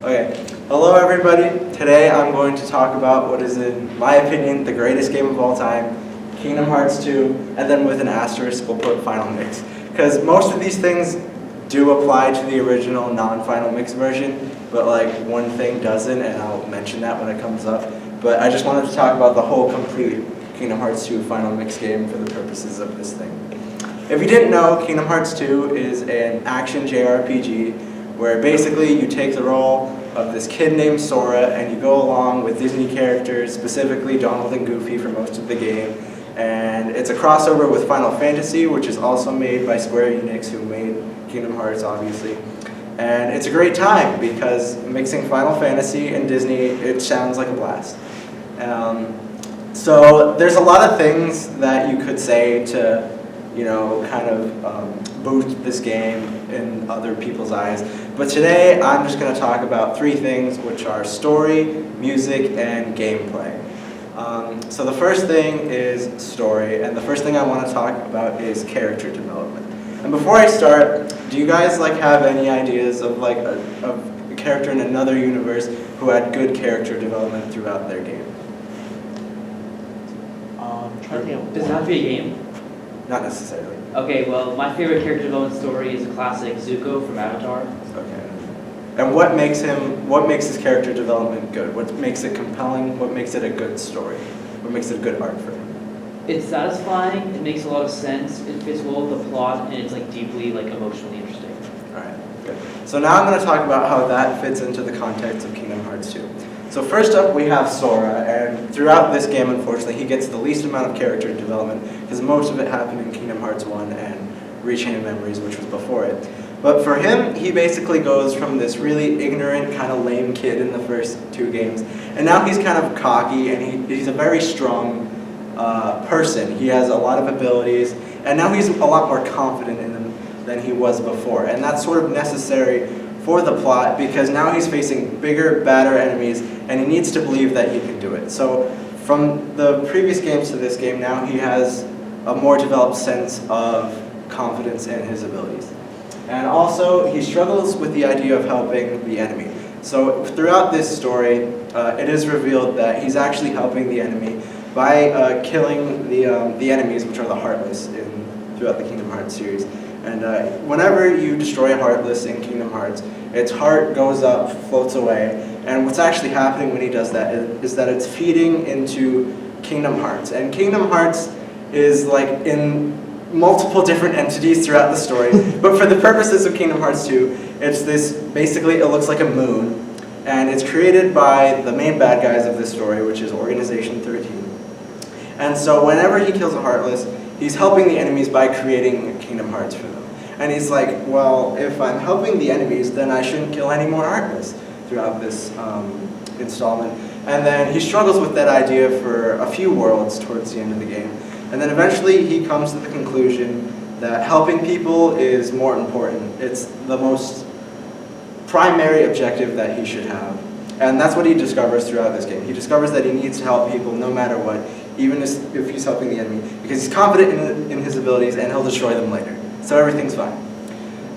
Okay, hello everybody. Today I'm going to talk about what is, in my opinion, the greatest game of all time, Kingdom Hearts 2, and then with an asterisk we'll put Final Mix. Because most of these things do apply to the original non-Final Mix version, but like one thing doesn't, and I'll mention that when it comes up. But I just wanted to talk about the whole complete Kingdom Hearts 2 Final Mix game for the purposes of this thing. If you didn't know, Kingdom Hearts 2 is an action JRPG where basically you take the role of this kid named Sora and you go along with Disney characters, specifically Donald and Goofy for most of the game. And it's a crossover with Final Fantasy, which is also made by Square Enix, who made Kingdom Hearts, obviously. And it's a great time because mixing Final Fantasy and Disney, it sounds like a blast. So there's a lot of things that you could say to, kind of boost this game in other people's eyes. But today, I'm just going to talk about three things, which are story, music, and gameplay. So the first thing is story, and the first thing I want to talk about is character development. And before I start, do you guys have any ideas of a character in another universe who had good character development throughout their game? Does it have to be a game? Not necessarily. Okay, well, my favorite character development story is a classic Zuko from Avatar. Okay. And what makes his character development good? What makes it compelling? What makes it a good story? What makes it a good arc for him? It's satisfying, it makes a lot of sense, it fits well with the plot, and it's deeply emotionally interesting. Alright, good. So now I'm going to talk about how that fits into the context of Kingdom Hearts 2. So first up we have Sora, and throughout this game, unfortunately, he gets the least amount of character development because most of it happened in Kingdom Hearts 1 and Rechain of Memories, which was before it. But for him, he basically goes from this really ignorant, kind of lame kid in the first two games, and now he's kind of cocky, and he's a very strong person. He has a lot of abilities, and now he's a lot more confident in them than he was before, and that's sort of necessary for the plot because now he's facing bigger, badder enemies, and he needs to believe that he can do it. So from the previous games to this game, now he has a more developed sense of confidence in his abilities. And also, he struggles with the idea of helping the enemy. So throughout this story, it is revealed that he's actually helping the enemy by killing the enemies, which are the Heartless, throughout the Kingdom Hearts series. And whenever you destroy a Heartless in Kingdom Hearts, its heart goes up, floats away, and what's actually happening when he does that is that it's feeding into Kingdom Hearts. And Kingdom Hearts is in multiple different entities throughout the story, but for the purposes of Kingdom Hearts 2, it's this, basically it looks like a moon, and it's created by the main bad guys of this story, which is Organization 13. And so whenever he kills a Heartless, he's helping the enemies by creating Kingdom Hearts for them. And he's like, well, if I'm helping the enemies, then I shouldn't kill any more Heartless throughout this installment. And then he struggles with that idea for a few worlds towards the end of the game. And then eventually he comes to the conclusion that helping people is more important. It's the most primary objective that he should have. And that's what he discovers throughout this game. He discovers that he needs to help people no matter what, even if he's helping the enemy, because he's confident in his abilities and he'll destroy them later. So everything's fine.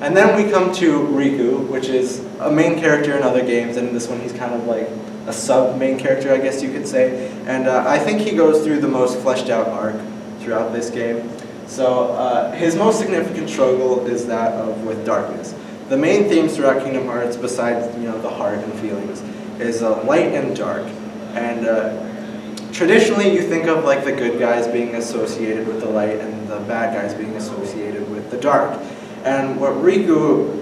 And then we come to Riku, which is a main character in other games, and in this one he's kind of like a sub-main character, I guess you could say. And I think he goes through the most fleshed out arc throughout this game. So his most significant struggle is that with darkness. The main themes throughout Kingdom Hearts, besides the heart and feelings, is light and dark. And traditionally you think of the good guys being associated with the light and the bad guys being associated with the dark. And what Riku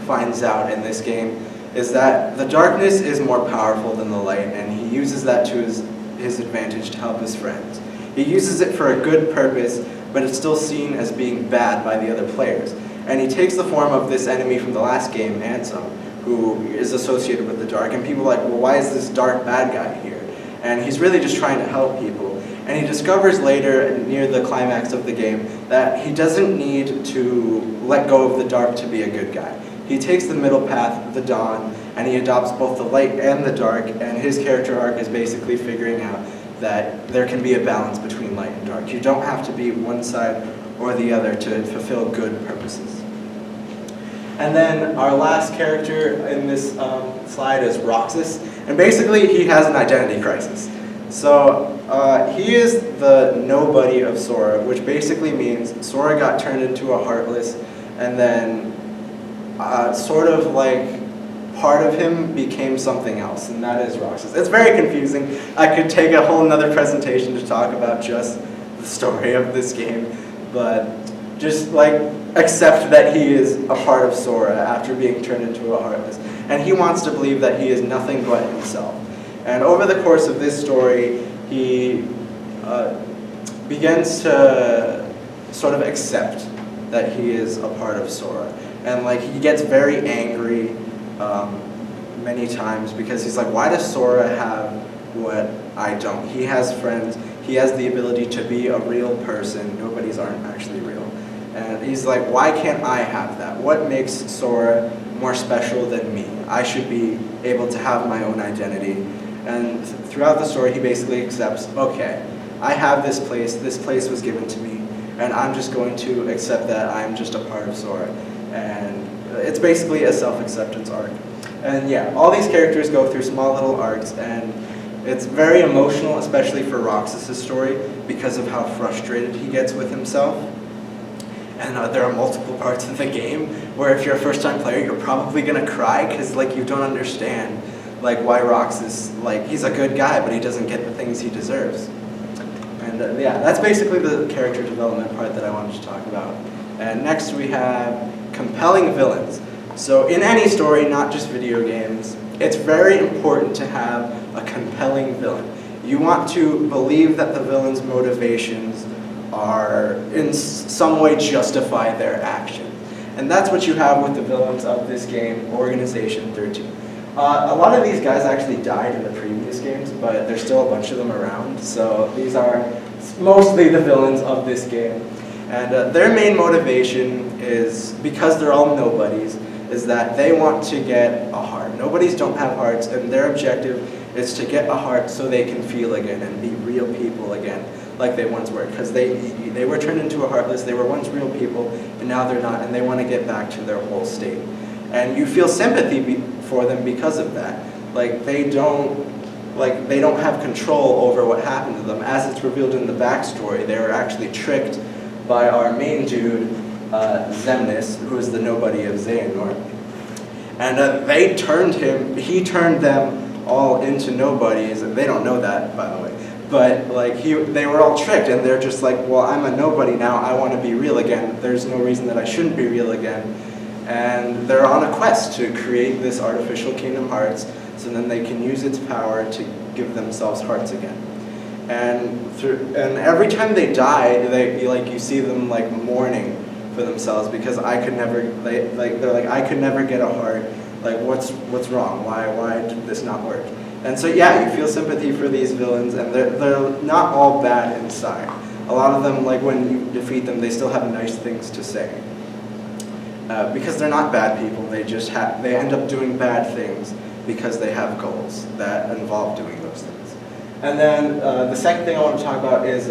finds out in this game is that the darkness is more powerful than the light, and he uses that to his advantage to help his friends. He uses it for a good purpose, but it's still seen as being bad by the other players. And he takes the form of this enemy from the last game, Ansem, who is associated with the dark, and people are like, well, why is this dark bad guy here? And he's really just trying to help people. And he discovers later, near the climax of the game, that he doesn't need to let go of the dark to be a good guy. He takes the middle path, the dawn, and he adopts both the light and the dark, and his character arc is basically figuring out that there can be a balance between light and dark. You don't have to be one side or the other to fulfill good purposes. And then our last character in this slide is Roxas, and basically he has an identity crisis. So he is the nobody of Sora, which basically means Sora got turned into a Heartless, and then sort of like part of him became something else, and that is Roxas. It's very confusing. I could take a whole nother presentation to talk about just the story of this game, but just like accept that he is a part of Sora after being turned into a Heartless, and he wants to believe that he is nothing but himself. And over the course of this story, he begins to sort of accept that he is a part of Sora, and like he gets very angry many times because he's like, why does Sora have what I don't? He has friends. He has the ability to be a real person. Nobody's aren't actually real. And he's like, why can't I have that? What makes Sora more special than me? I should be able to have my own identity. And throughout the story, he basically accepts, okay, I have this place was given to me, and I'm just going to accept that I'm just a part of Sora. And it's basically a self-acceptance arc. And yeah, all these characters go through small little arcs, and it's very emotional, especially for Roxas' story, because of how frustrated he gets with himself. And there are multiple parts of the game where if you're a first-time player, you're probably gonna cry because like you don't understand like why Roxas, like he's a good guy, but he doesn't get the things he deserves. And yeah, that's basically the character development part that I wanted to talk about. And next we have compelling villains. So in any story, not just video games, it's very important to have a compelling villain. You want to believe that the villain's motivations are in some way justify their action. And that's what you have with the villains of this game, Organization 13. A lot of these guys actually died in the previous games, but there's still a bunch of them around. So these are mostly the villains of this game. And their main motivation is, because they're all nobodies, is that they want to get a heart. Nobodies don't have hearts, and their objective is to get a heart so they can feel again and be real people again, like they once were. Because they were turned into a Heartless, they were once real people, and now they're not, and they want to get back to their whole state. And you feel sympathy for them because of that. Like they don't have control over what happened to them. As it's revealed in the backstory, they were actually tricked by our main dude, Xemnas, who is the nobody of Xehanort. And he turned them all into nobodies. They don't know that, by the way. But like they were all tricked, and they're just like, well, I'm a nobody now, I want to be real again. There's no reason that I shouldn't be real again. And they're on a quest to create this artificial Kingdom Hearts, so then they can use its power to give themselves hearts again. And every time they die, you see them like mourning for themselves because I could never. They're like, I could never get a heart. Like what's wrong? Why did this not work? And so yeah, you feel sympathy for these villains, and they're not all bad inside. A lot of them, like when you defeat them, they still have nice things to say. Because they're not bad people, they end up doing bad things because they have goals that involve doing those things. And then the second thing I want to talk about is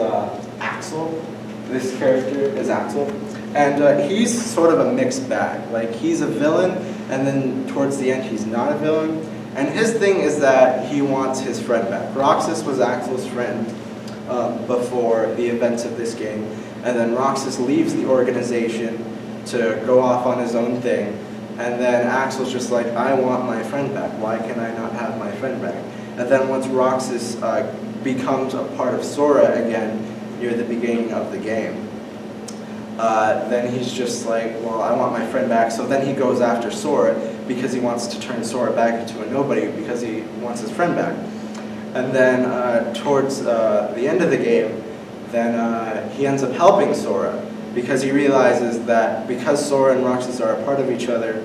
Axel. This character is Axel. And he's sort of a mixed bag. Like he's a villain, and then towards the end he's not a villain. And his thing is that he wants his friend back. Roxas was Axel's friend before the events of this game. And then Roxas leaves the organization to go off on his own thing, and then Axel's just like, I want my friend back, why can I not have my friend back? And then once Roxas becomes a part of Sora again near the beginning of the game, then he's just like, well, I want my friend back, so then he goes after Sora because he wants to turn Sora back into a nobody because he wants his friend back. And then towards the end of the game, then he ends up helping Sora, because he realizes that because Sora and Roxas are a part of each other,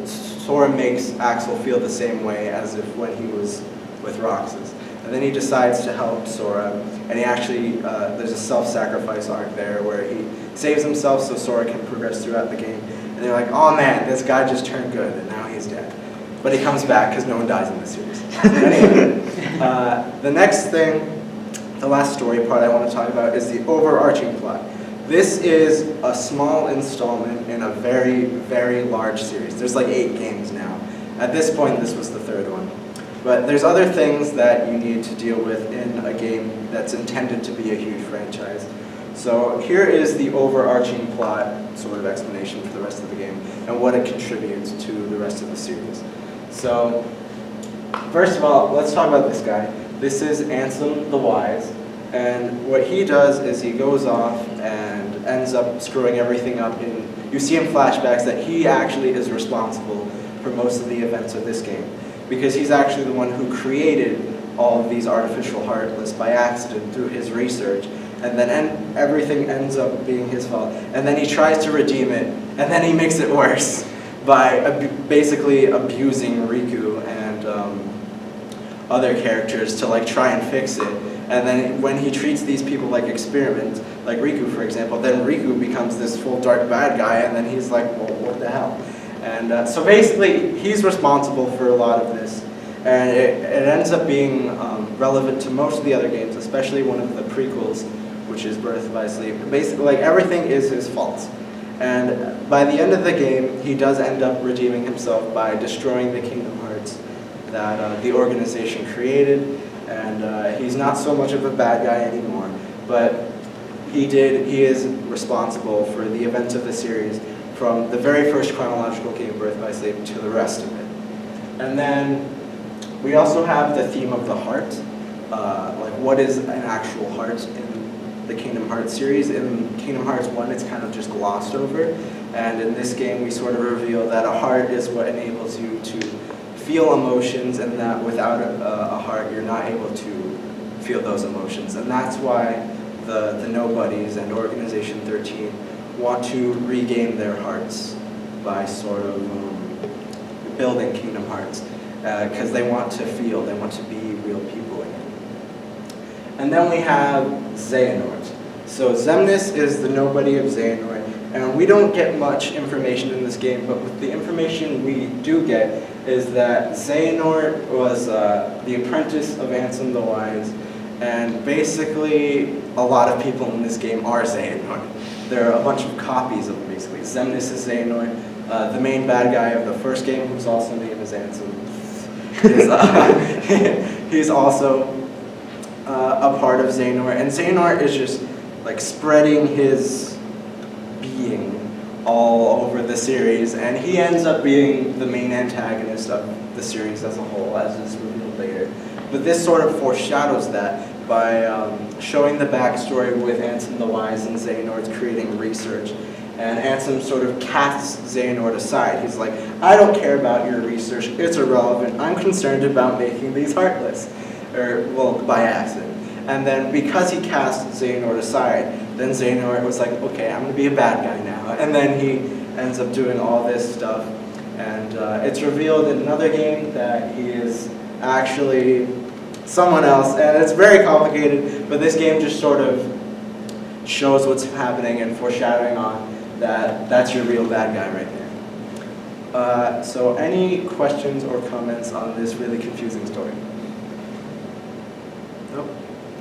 Sora makes Axel feel the same way as if when he was with Roxas. And then he decides to help Sora, and he actually, there's a self-sacrifice arc there where he saves himself so Sora can progress throughout the game. And they're like, oh man, this guy just turned good, and now he's dead. But he comes back because no one dies in this series. Anyway, the next thing, the last story part I want to talk about is the overarching plot. This is a small installment in a very, very large series. There's like 8 games now. At this point, this was the 3rd one. But there's other things that you need to deal with in a game that's intended to be a huge franchise. So here is the overarching plot sort of explanation for the rest of the game and what it contributes to the rest of the series. So first of all, let's talk about this guy. This is Ansem the Wise, and what he does is he goes off and ends up screwing everything up. You see in flashbacks that he actually is responsible for most of the events of this game, because he's actually the one who created all of these artificial heart lists by accident through his research, and then everything ends up being his fault. And then he tries to redeem it, and then he makes it worse by basically abusing Riku and other characters to like try and fix it. And then when he treats these people like experiments, like Riku for example, then Riku becomes this full dark bad guy, and then he's like, well, what the hell? And so basically, he's responsible for a lot of this. And it ends up being relevant to most of the other games, especially one of the prequels, which is Birth by Sleep. Basically, like, everything is his fault. And by the end of the game, he does end up redeeming himself by destroying the Kingdom Hearts that the organization created. And he's not so much of a bad guy anymore, but he is responsible for the events of the series from the very first chronological game, Birth by Sleep, to the rest of it. And then we also have the theme of the heart, like what is an actual heart in the Kingdom Hearts series. In Kingdom Hearts 1, it's kind of just glossed over, and in this game we sort of reveal that a heart is what enables you to feel emotions, and that without a heart you're not able to feel those emotions. And that's why the Nobodies and Organization 13 want to regain their hearts by sort of building Kingdom Hearts, because they want to feel, they want to be real people again. And then we have Xehanort. So Xemnas is the Nobody of Xehanort, and we don't get much information in this game, but with the information we do get is that Xehanort was the apprentice of Ansem the Wise, and basically a lot of people in this game are Xehanort. There are a bunch of copies of him, basically. Xemnas is Xehanort. The main bad guy of the first game, whose also name is Ansem, he's also a part of Xehanort. And Xehanort is just like spreading his being all over the series, and he ends up being the main antagonist of the series as a whole, as is revealed later. But this sort of foreshadows that by showing the backstory with Ansem the Wise and Xehanort's creating research. And Ansem sort of casts Xehanort aside. He's like, I don't care about your research, it's irrelevant. I'm concerned about making these heartless. Or, well, by accident. And then because he cast Xehanort aside, then Xehanort was like, okay, I'm going to be a bad guy now. And then he ends up doing all this stuff. And it's revealed in another game that he is actually someone else. And it's very complicated, but this game just sort of shows what's happening and foreshadowing on that that's your real bad guy right there. So any questions or comments on this really confusing story? Nope?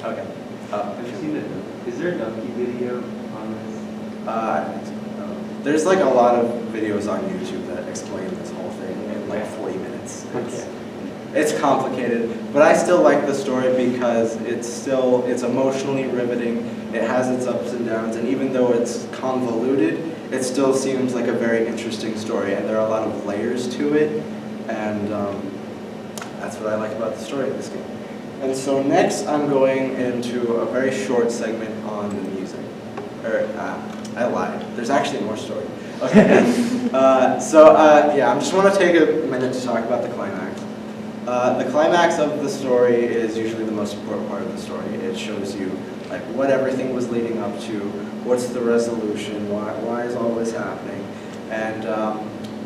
Okay. Have you seen it? Is there a donkey video on this? I think so. There's like a lot of videos on YouTube that explain this whole thing in like 40 minutes. It's complicated, but I still like the story because it's emotionally riveting. It has its ups and downs, and even though it's convoluted, it still seems like a very interesting story, and there are a lot of layers to it, and that's what I like about the story of this game. And so next I'm going into a very short segment on the music. I lied. There's actually more story. Okay. Yeah, I just want to take a minute to talk about the climax. The climax of the story is usually the most important part of the story. It shows you like what everything was leading up to, what's the resolution, why is all this happening, and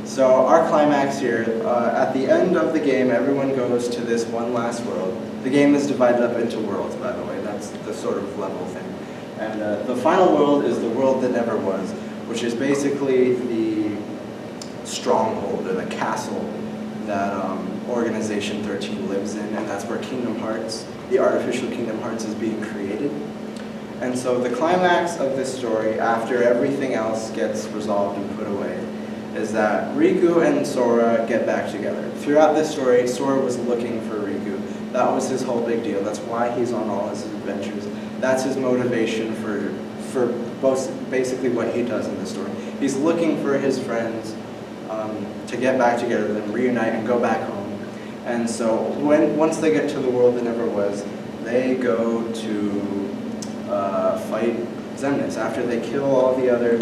so our climax here, at the end of the game, everyone goes to this one last world. The game is divided up into worlds, by the way. That's the sort of level thing. And the final world is the world that never was, which is basically the stronghold or the castle that Organization 13 lives in, and that's where Kingdom Hearts, the artificial Kingdom Hearts, is being created. And so the climax of this story, after everything else gets resolved and put away, is that Riku and Sora get back together. Throughout this story, Sora was looking for Riku. That was his whole big deal. That's why he's on all his adventures. That's his motivation for basically what he does in the story. He's looking for his friends to get back together, then reunite and go back home. And so once they get to the world that never was, they go to fight Xemnas. After they kill all the other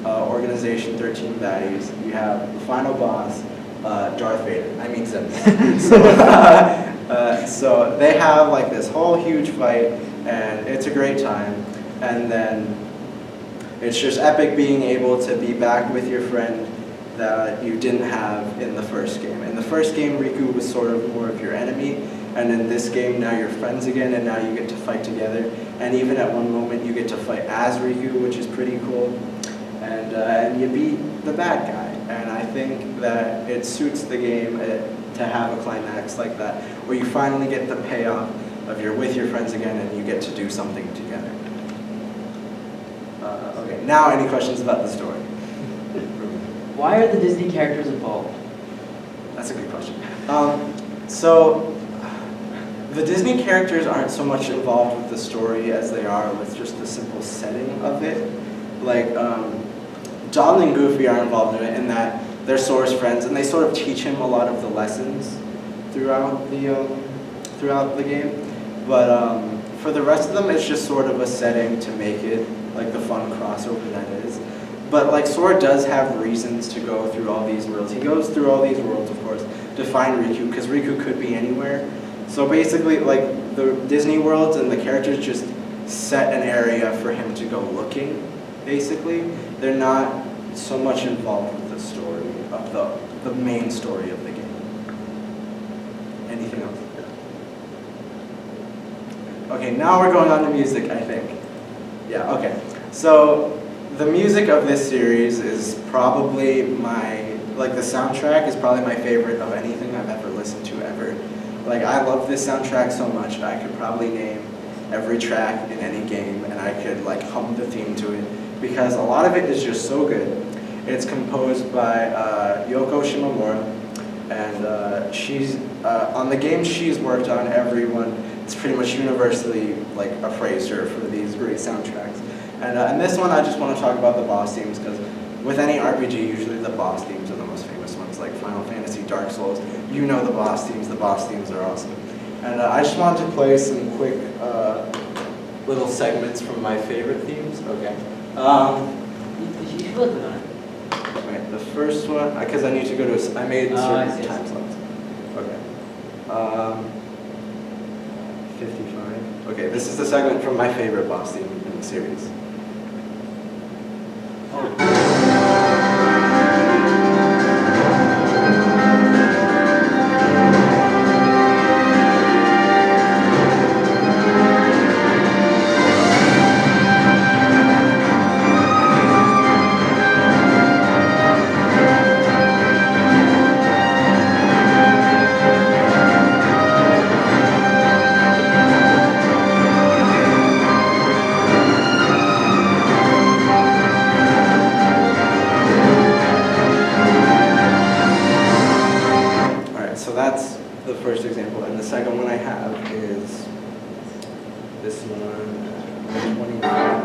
Organization 13 baddies, you have the final boss, Darth Vader. I mean Xemnas. So they have like this whole huge fight, and it's a great time. And then it's just epic being able to be back with your friend that you didn't have in the first game. In the first game, Riku was sort of more of your enemy, and in this game, now you're friends again, and now you get to fight together. And even at one moment, you get to fight as Riku, which is pretty cool. And you beat the bad guy. And I think that it suits the game to have a climax like that, where you finally get the payoff of you're with your friends again, and you get to do something together. Okay, now any questions about the story? Why are the Disney characters involved? That's a good question. So the Disney characters aren't so much involved with the story as they are with just the simple setting of it. Like, Donald and Goofy are involved in it in that they're Sora's friends, and they sort of teach him a lot of the lessons throughout the game. But for the rest of them, it's just sort of a setting to make it like the fun crossover that is. But like Sora does have reasons to go through all these worlds. He goes through all these worlds, of course, to find Riku, because Riku could be anywhere. So basically, like the Disney worlds and the characters just set an area for him to go looking, basically. They're not so much involved with the story of the main story of the game. Anything else? Okay, now we're going on to music, I think. Yeah, okay. So the music of this series is probably the soundtrack is probably my favorite of anything I've ever listened to ever. Like, I love this soundtrack so much, I could probably name every track in any game, and I could like hum the theme to it, because a lot of it is just so good. It's composed by Yoko Shimomura, and she's on the games she's worked on, everyone, it's pretty much universally like appraised her for these great soundtracks. And in this one, I just want to talk about the boss themes, because with any RPG, usually the boss themes are the most famous ones, like Final Fantasy, Dark Souls. You know the boss themes are awesome. And I just wanted to play some quick little segments from my favorite themes. Okay. You should look at it. Right, the first one, because I need to go to, I made certain time slots. Okay. 55. Okay, this is the segment from my favorite boss theme in the series. That's the first example, and the second one I have is this one, 25.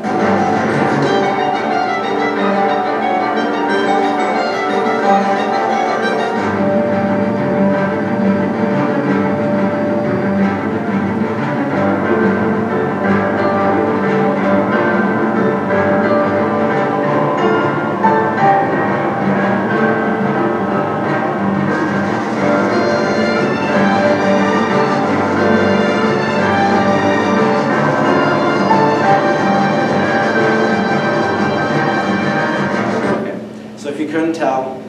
If you couldn't tell,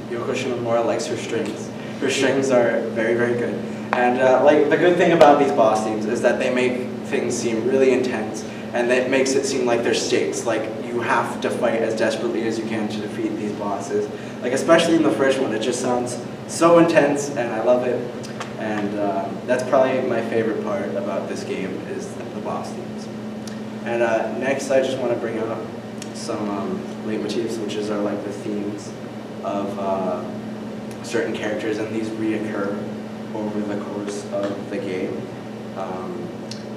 Yoko Shimomura likes her strings. Her strings are very, very good. And like the good thing about these boss themes is that they make things seem really intense, and that makes it seem like there's stakes. Like you have to fight as desperately as you can to defeat these bosses. Like especially in the first one, it just sounds so intense, and I love it. And that's probably my favorite part about this game is the boss themes. And next, I just want to bring up some leitmotifs, which are like the themes of certain characters, and these reoccur over the course of the game.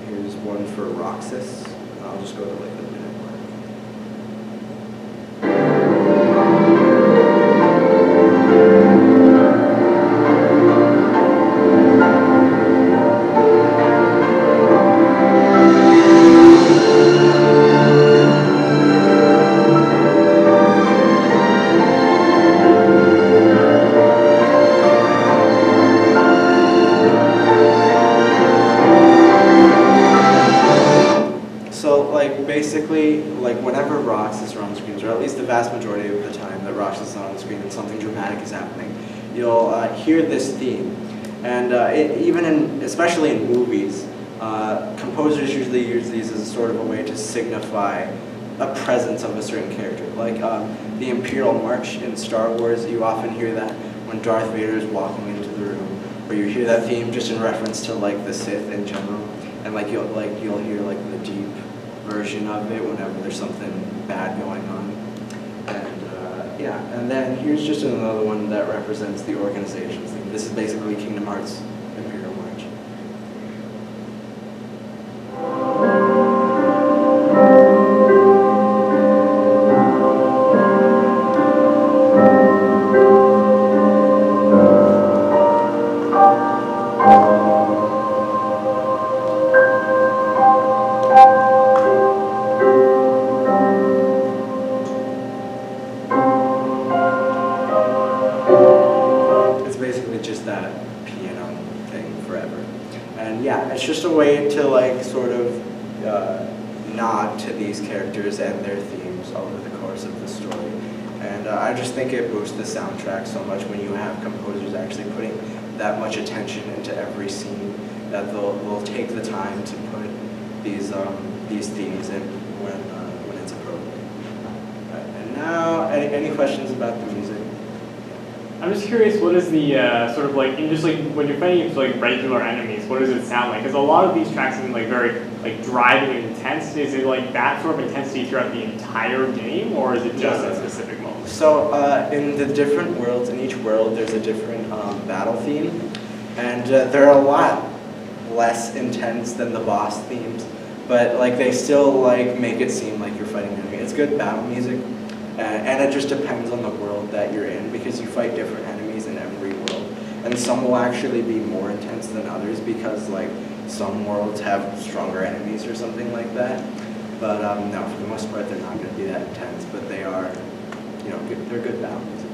Here's one for Roxas. I'll just go to like the minute mark. Basically, like whenever Roxas are on screens, or at least the vast majority of the time that Roxas is on screen and something dramatic is happening, you'll hear this theme. And especially in movies, composers usually use these as a sort of a way to signify a presence of a certain character. Like the Imperial March in Star Wars, you often hear that when Darth Vader is walking into the room, or you hear that theme just in reference to like the Sith in general, and you'll hear like the deep version of it whenever there's something bad going on. And yeah, and then here's just another one that represents the organization's theme. This is basically Kingdom Hearts Imperial March. It's just a way to like sort of nod to these characters and their themes over the course of the story. And I just think it boosts the soundtrack so much when you have composers actually putting that much attention into every scene, that they'll take the time to put these themes in when it's appropriate. And now, any questions about the music? I'm just curious, what is the sort of like, in just like when you're fighting against like regular enemies, what does it sound like? Because a lot of these tracks seem like very like driving and intense. Is it like that sort of intensity throughout the entire game, or is it just at specific moments? So in the different worlds, in each world, there's a different battle theme, and they're a lot less intense than the boss themes, but like they still like make it seem like you're fighting an enemy. It's good battle music. And it just depends on the world that you're in, because you fight different enemies in every world. And some will actually be more intense than others because like some worlds have stronger enemies or something like that. But no, for the most part, they're not going to be that intense, but they are, good, they're good battle music.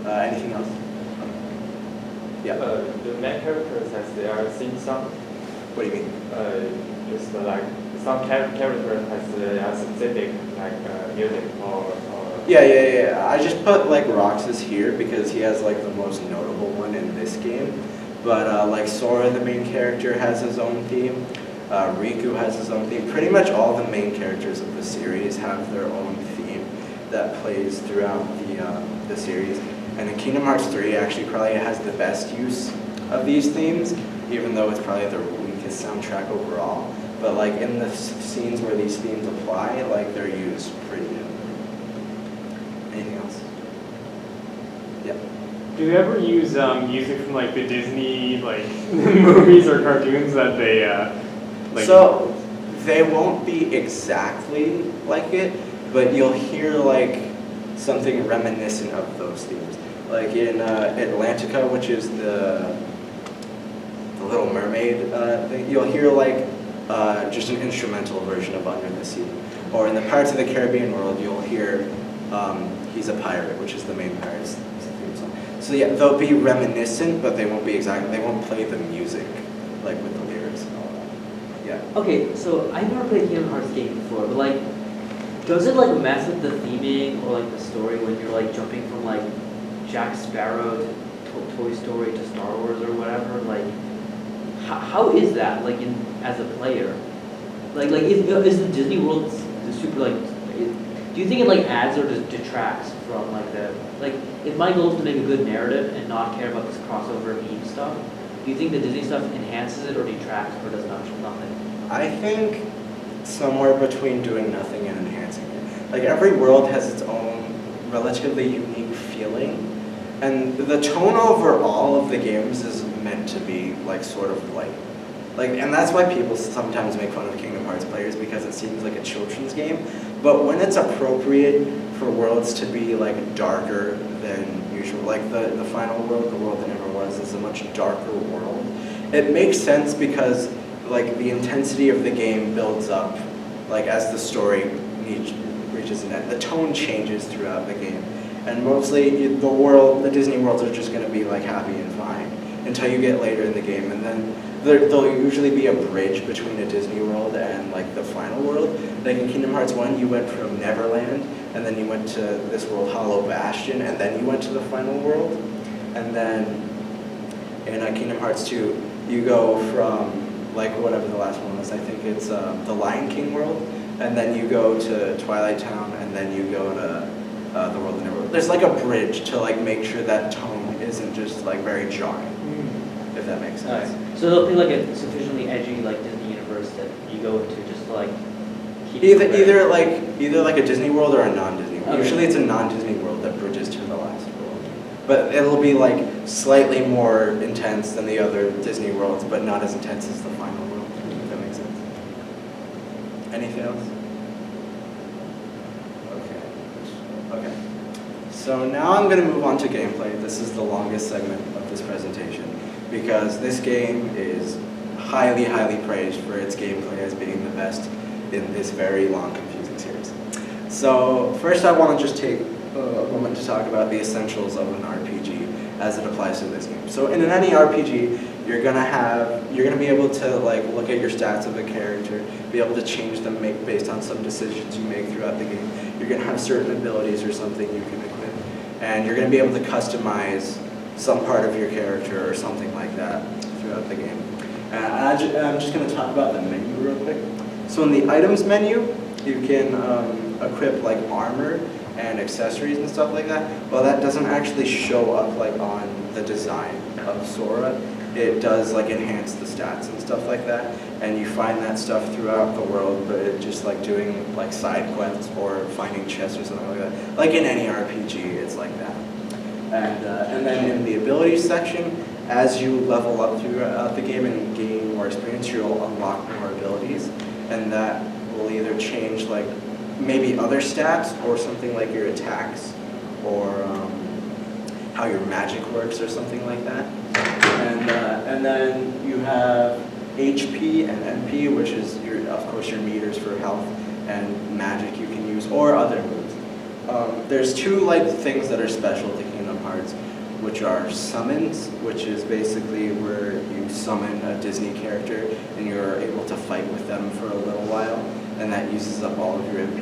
Anything else? Yeah. The main characters has their theme song. What do you mean? Just like some characters has their specific like music or. Yeah. I just put like Roxas here because he has like the most notable one in this game. But like Sora, the main character, has his own theme. Riku has his own theme. Pretty much all the main characters of the series have their own theme that plays throughout the series. And in Kingdom Hearts 3 actually probably has the best use of these themes, even though it's probably the weakest soundtrack overall. But like in the scenes where these themes apply, like they're used pretty good. Anything else? Yeah. Do they ever use music from like the Disney like movies or cartoons that they like? So they won't be exactly like it, but you'll hear like something reminiscent of those themes. Like in Atlantica, which is the Little Mermaid thing, you'll hear like just an instrumental version of Under the Sea. Or in the Pirates of the Caribbean world, you'll hear He's a Pirate, which is the main Pirates theme song. So yeah, they'll be reminiscent, but they won't be exact. They won't play the music like with the lyrics and all that. Yeah. Okay, so I've never played Kingdom Hearts game before, but like, does it like mess with the theming or like the story when you're like jumping from like Jack Sparrow to Toy Story to Star Wars or whatever? Like, how is that like as a player? Like is the Disney World super like? Do you think it like adds or just detracts from like if my goal is to make a good narrative and not care about this crossover meme stuff, do you think the Disney stuff enhances it or detracts or does nothing? I think somewhere between doing nothing and enhancing it. Like every world has its own relatively unique feeling, and the tone overall of the games is meant to be like sort of light. And that's why people sometimes make fun of Kingdom Hearts players, because it seems like a children's game. But when it's appropriate for worlds to be like darker than usual, like the final world, the world that never was, is a much darker world. It makes sense because like the intensity of the game builds up, like as the story reaches an end. The tone changes throughout the game, and mostly the Disney worlds are just going to be like happy and fine until you get later in the game, and then there'll usually be a bridge between a Disney world and like the final world. Like in Kingdom Hearts 1, you went from Neverland, and then you went to this world, Hollow Bastion, and then you went to the final world. And then in Kingdom Hearts 2, you go from like whatever the last one was, I think it's the Lion King world, and then you go to Twilight Town, and then you go to the world that never was. There's like a bridge to like make sure that tone isn't just like very jarring. If that makes sense. Alright. So they'll be like a sufficiently edgy like Disney universe that you go into just to like keep Either like a Disney world or a non-Disney world. Okay. Usually it's a non-Disney world that bridges to the last world. But it'll be like slightly more intense than the other Disney worlds, but not as intense as the final world. If that makes sense. Anything else? Okay. So now I'm going to move on to gameplay. This is the longest segment of this presentation, because this game is highly, highly praised for its gameplay as being the best in this very long, confusing series. So first I want to just take a moment to talk about the essentials of an RPG as it applies to this game. So in any RPG, you're gonna be able to like look at your stats of a character, be able to change them based on some decisions you make throughout the game. You're gonna have certain abilities or something you can equip, and you're gonna be able to customize some part of your character or something like that throughout the game. And I'm just going to talk about the menu real quick. So in the items menu, you can equip like armor and accessories and stuff like that. Well, that doesn't actually show up like on the design of Sora. It does like enhance the stats and stuff like that. And you find that stuff throughout the world, but it's just like doing like side quests or finding chests or something like that. Like in any RPG, it's like that. And then in the abilities section, as you level up throughout the game and gain more experience, you'll unlock more abilities, and that will either change like maybe other stats or something like your attacks or how your magic works or something like that. And then you have HP and MP, which is of course your meters for health and magic you can use or other moves. There's two like things that are special to Kingdom Hearts, which are summons, which is basically where you summon a Disney character and you're able to fight with them for a little while, and that uses up all of your MP.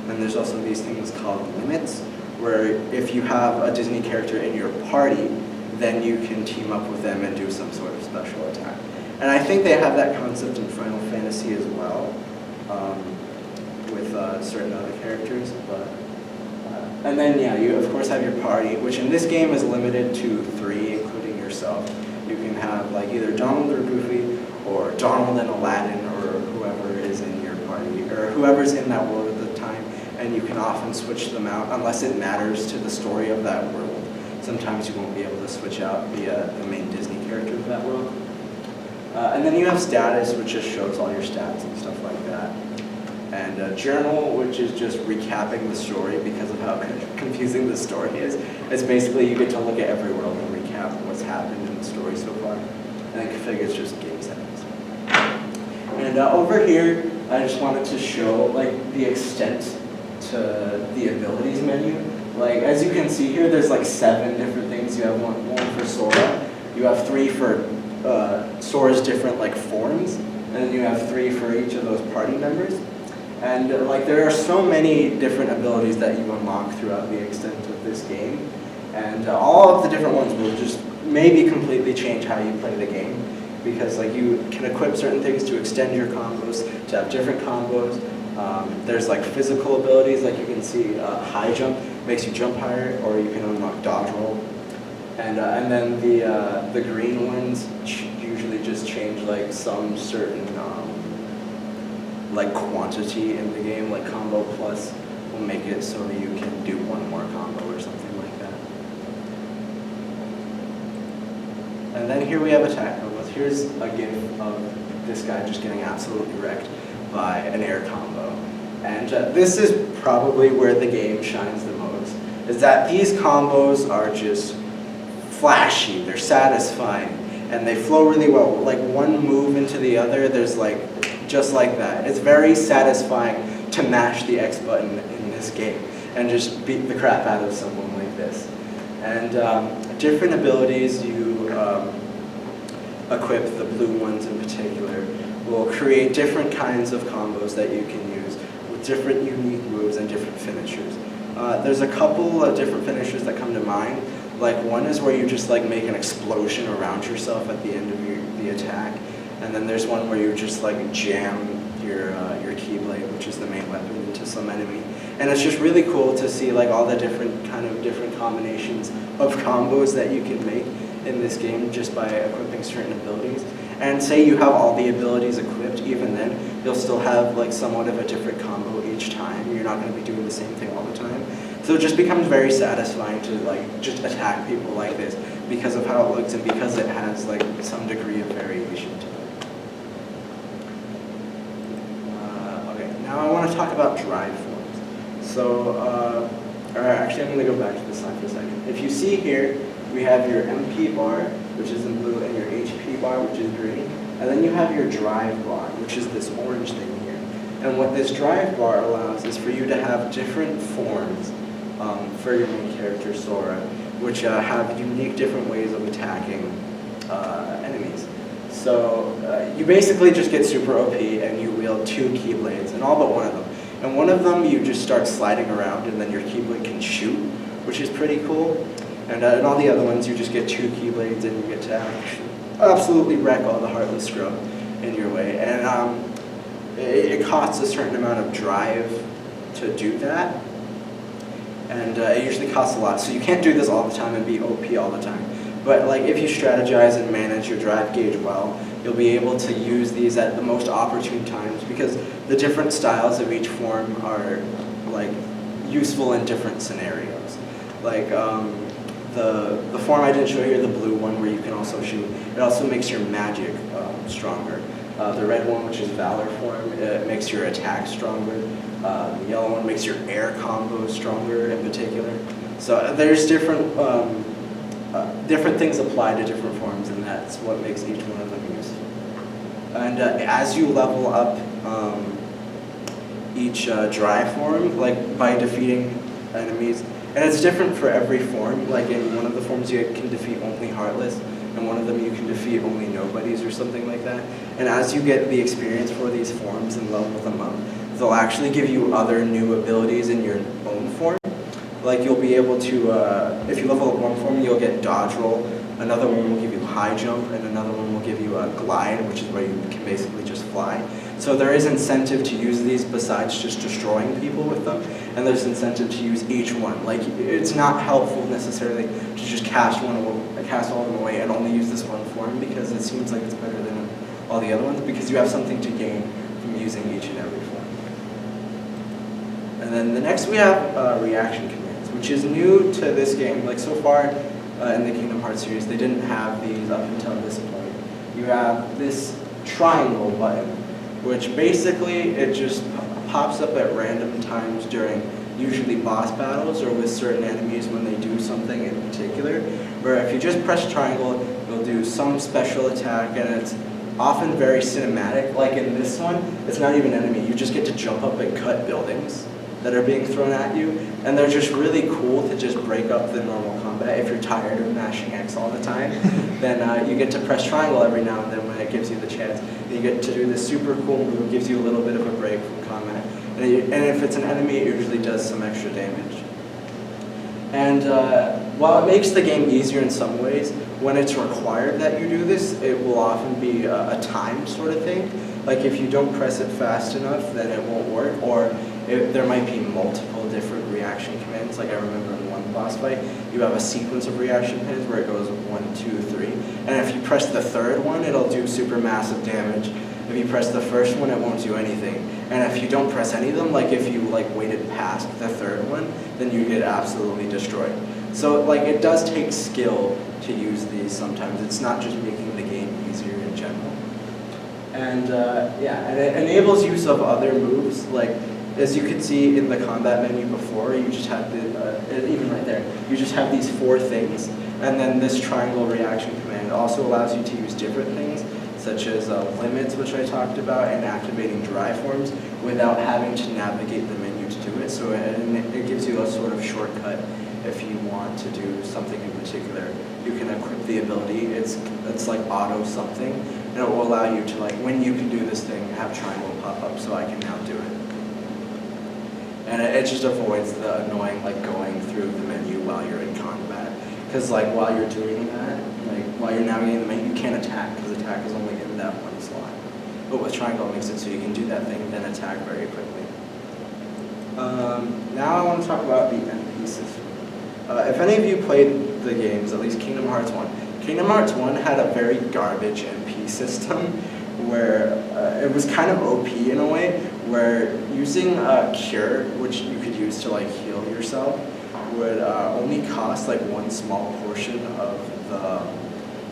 And there's also these things called limits, where if you have a Disney character in your party, then you can team up with them and do some sort of special attack. And I think they have that concept in Final Fantasy as well, with certain other characters, but and then, yeah, you of course have your party, which in this game is limited to 3, including yourself. You can have like either Donald or Goofy, or Donald and Aladdin, or whoever is in your party, or whoever's in that world at the time, and you can often switch them out unless it matters to the story of that world. Sometimes you won't be able to switch out the main Disney character of that world. And then you have status, which just shows all your stats and stuff like that. And journal, which is just recapping the story because of how confusing the story is. It's basically you get to look at every world and recap what's happened in the story so far. And then config is just game settings. And over here, I just wanted to show like the extent to the abilities menu. Like as you can see here, there's like 7 different things. You have one for Sora. You have 3 for Sora's different like forms, and then you have 3 for each of those party members. And like there are so many different abilities that you unlock throughout the extent of this game, and all of the different ones will just maybe completely change how you play the game, because like you can equip certain things to extend your combos, to have different combos. There's like physical abilities, like you can see high jump makes you jump higher, or you can unlock dodge roll. And then the green ones usually just change like some certain like quantity in the game, like combo plus will make it so that you can do one more combo or something like that. And then here we have attack combos. Here's a gif of this guy just getting absolutely wrecked by an air combo. And this is probably where the game shines the most, is that these combos are just flashy, they're satisfying, and they flow really well. Like one move into the other, there's like, just like that. It's very satisfying to mash the X button in this game and just beat the crap out of someone like this. And different abilities you equip, the blue ones in particular, will create different kinds of combos that you can use with different unique moves and different finishers. There's a couple of different finishers that come to mind. Like one is where you just like make an explosion around yourself at the end of the attack, and then there's one where you just like jam your keyblade, which is the main weapon, into some enemy. And it's just really cool to see like all the different combinations of combos that you can make in this game just by equipping certain abilities. And say you have all the abilities equipped, even then you'll still have like somewhat of a different combo each time. You're not going to be doing the same thing all the time. So it just becomes very satisfying to like just attack people like this because of how it looks and because it has like some degree of variation to it. Okay, now I want to talk about drive forms. So, actually I'm going to go back to this slide for a second. If you see here, we have your MP bar, which is in blue, and your HP bar, which is green. And then you have your drive bar, which is this orange thing here. And what this drive bar allows is for you to have different forms for your main character, Sora, which have unique different ways of attacking enemies. So you basically just get super OP and you wield 2 keyblades, and all but one of them. And one of them you just start sliding around and then your keyblade can shoot, which is pretty cool. And all the other ones, you just get 2 keyblades and you get to absolutely wreck all the heartless scrub in your way. And it costs a certain amount of drive to do that. And it usually costs a lot. So you can't do this all the time and be OP all the time. But like if you strategize and manage your drive gauge well, you'll be able to use these at the most opportune times because the different styles of each form are like useful in different scenarios. Like the form I didn't show here, the blue one where you can also shoot, it also makes your magic stronger. The red one, which is Valor form, it makes your attack stronger. The yellow one makes your air combos stronger in particular. So there's different things apply to different forms, and that's what makes each one of them useful. And as you level up each drive form, like by defeating enemies, and it's different for every form. Like in one of the forms you can defeat only Heartless, and one of them you can defeat only Nobodies or something like that. And as you get the experience for these forms and level them up, they'll actually give you other new abilities in your own form. Like you'll be able to, if you level up one form, you'll get Dodge Roll, another one will give you High Jump, and another one will give you a Glide, which is where you can basically just fly. So there is incentive to use these besides just destroying people with them, and there's incentive to use each one. Like it's not helpful necessarily to just cast all of them away and only use this one form because it seems like it's better than all the other ones because you have something to gain from using each and every form. And then the next we have reaction commands, which is new to this game. Like so far in the Kingdom Hearts series, they didn't have these up until this point. You have this triangle button, which basically it just pops up at random times during usually boss battles or with certain enemies when they do something in particular, where if you just press triangle, you'll do some special attack, and it's often very cinematic. Like in this one, it's not even enemy, you just get to jump up and cut buildings that are being thrown at you, and they're just really cool to just break up the normal combat. If you're tired of mashing X all the time, then you get to press triangle every now and then when it gives you the chance. You get to do this super cool move, gives you a little bit of a break from combat. And if it's an enemy, it usually does some extra damage. And while it makes the game easier in some ways, when it's required that you do this, it will often be a timed sort of thing. Like if you don't press it fast enough, then it won't work, or there might be multiple different reaction commands. Like I remember in one boss fight, you have a sequence of reaction commands where it goes 1, 2, 3, and if you press the third one, it'll do super massive damage, If you press the first one, it won't do anything. And if you don't press any of them, like if you like waited past the third one, then you get absolutely destroyed. So like it does take skill to use these sometimes. It's not just making the game easier in general. And yeah, and it enables use of other moves. Like as you could see in the combat menu before, you just have the, even right there, you just have these 4 things. And then this triangle reaction command also allows you to use different things, such as limits, which I talked about, and activating dry forms without having to navigate the menu to do it. So it gives you a sort of shortcut if you want to do something in particular. You can equip the ability. It's like auto something, and it will allow you to, like, when you can do this thing, have triangle pop up, so I can now do it. And it just avoids the annoying, like, going through the menu while you're in combat. Because, like, while you're doing that, like, while you're navigating the menu, you can't attack, because attack is only in that one slot. But with triangle, it makes it so you can do that thing, then attack very quickly. Now I want to talk about the MP system. If any of you played the games, at least Kingdom Hearts 1, Kingdom Hearts 1 had a very garbage MP system where it was kind of OP in a way, where using Cure, which you could use to, like, heal yourself, would only cost like one small portion of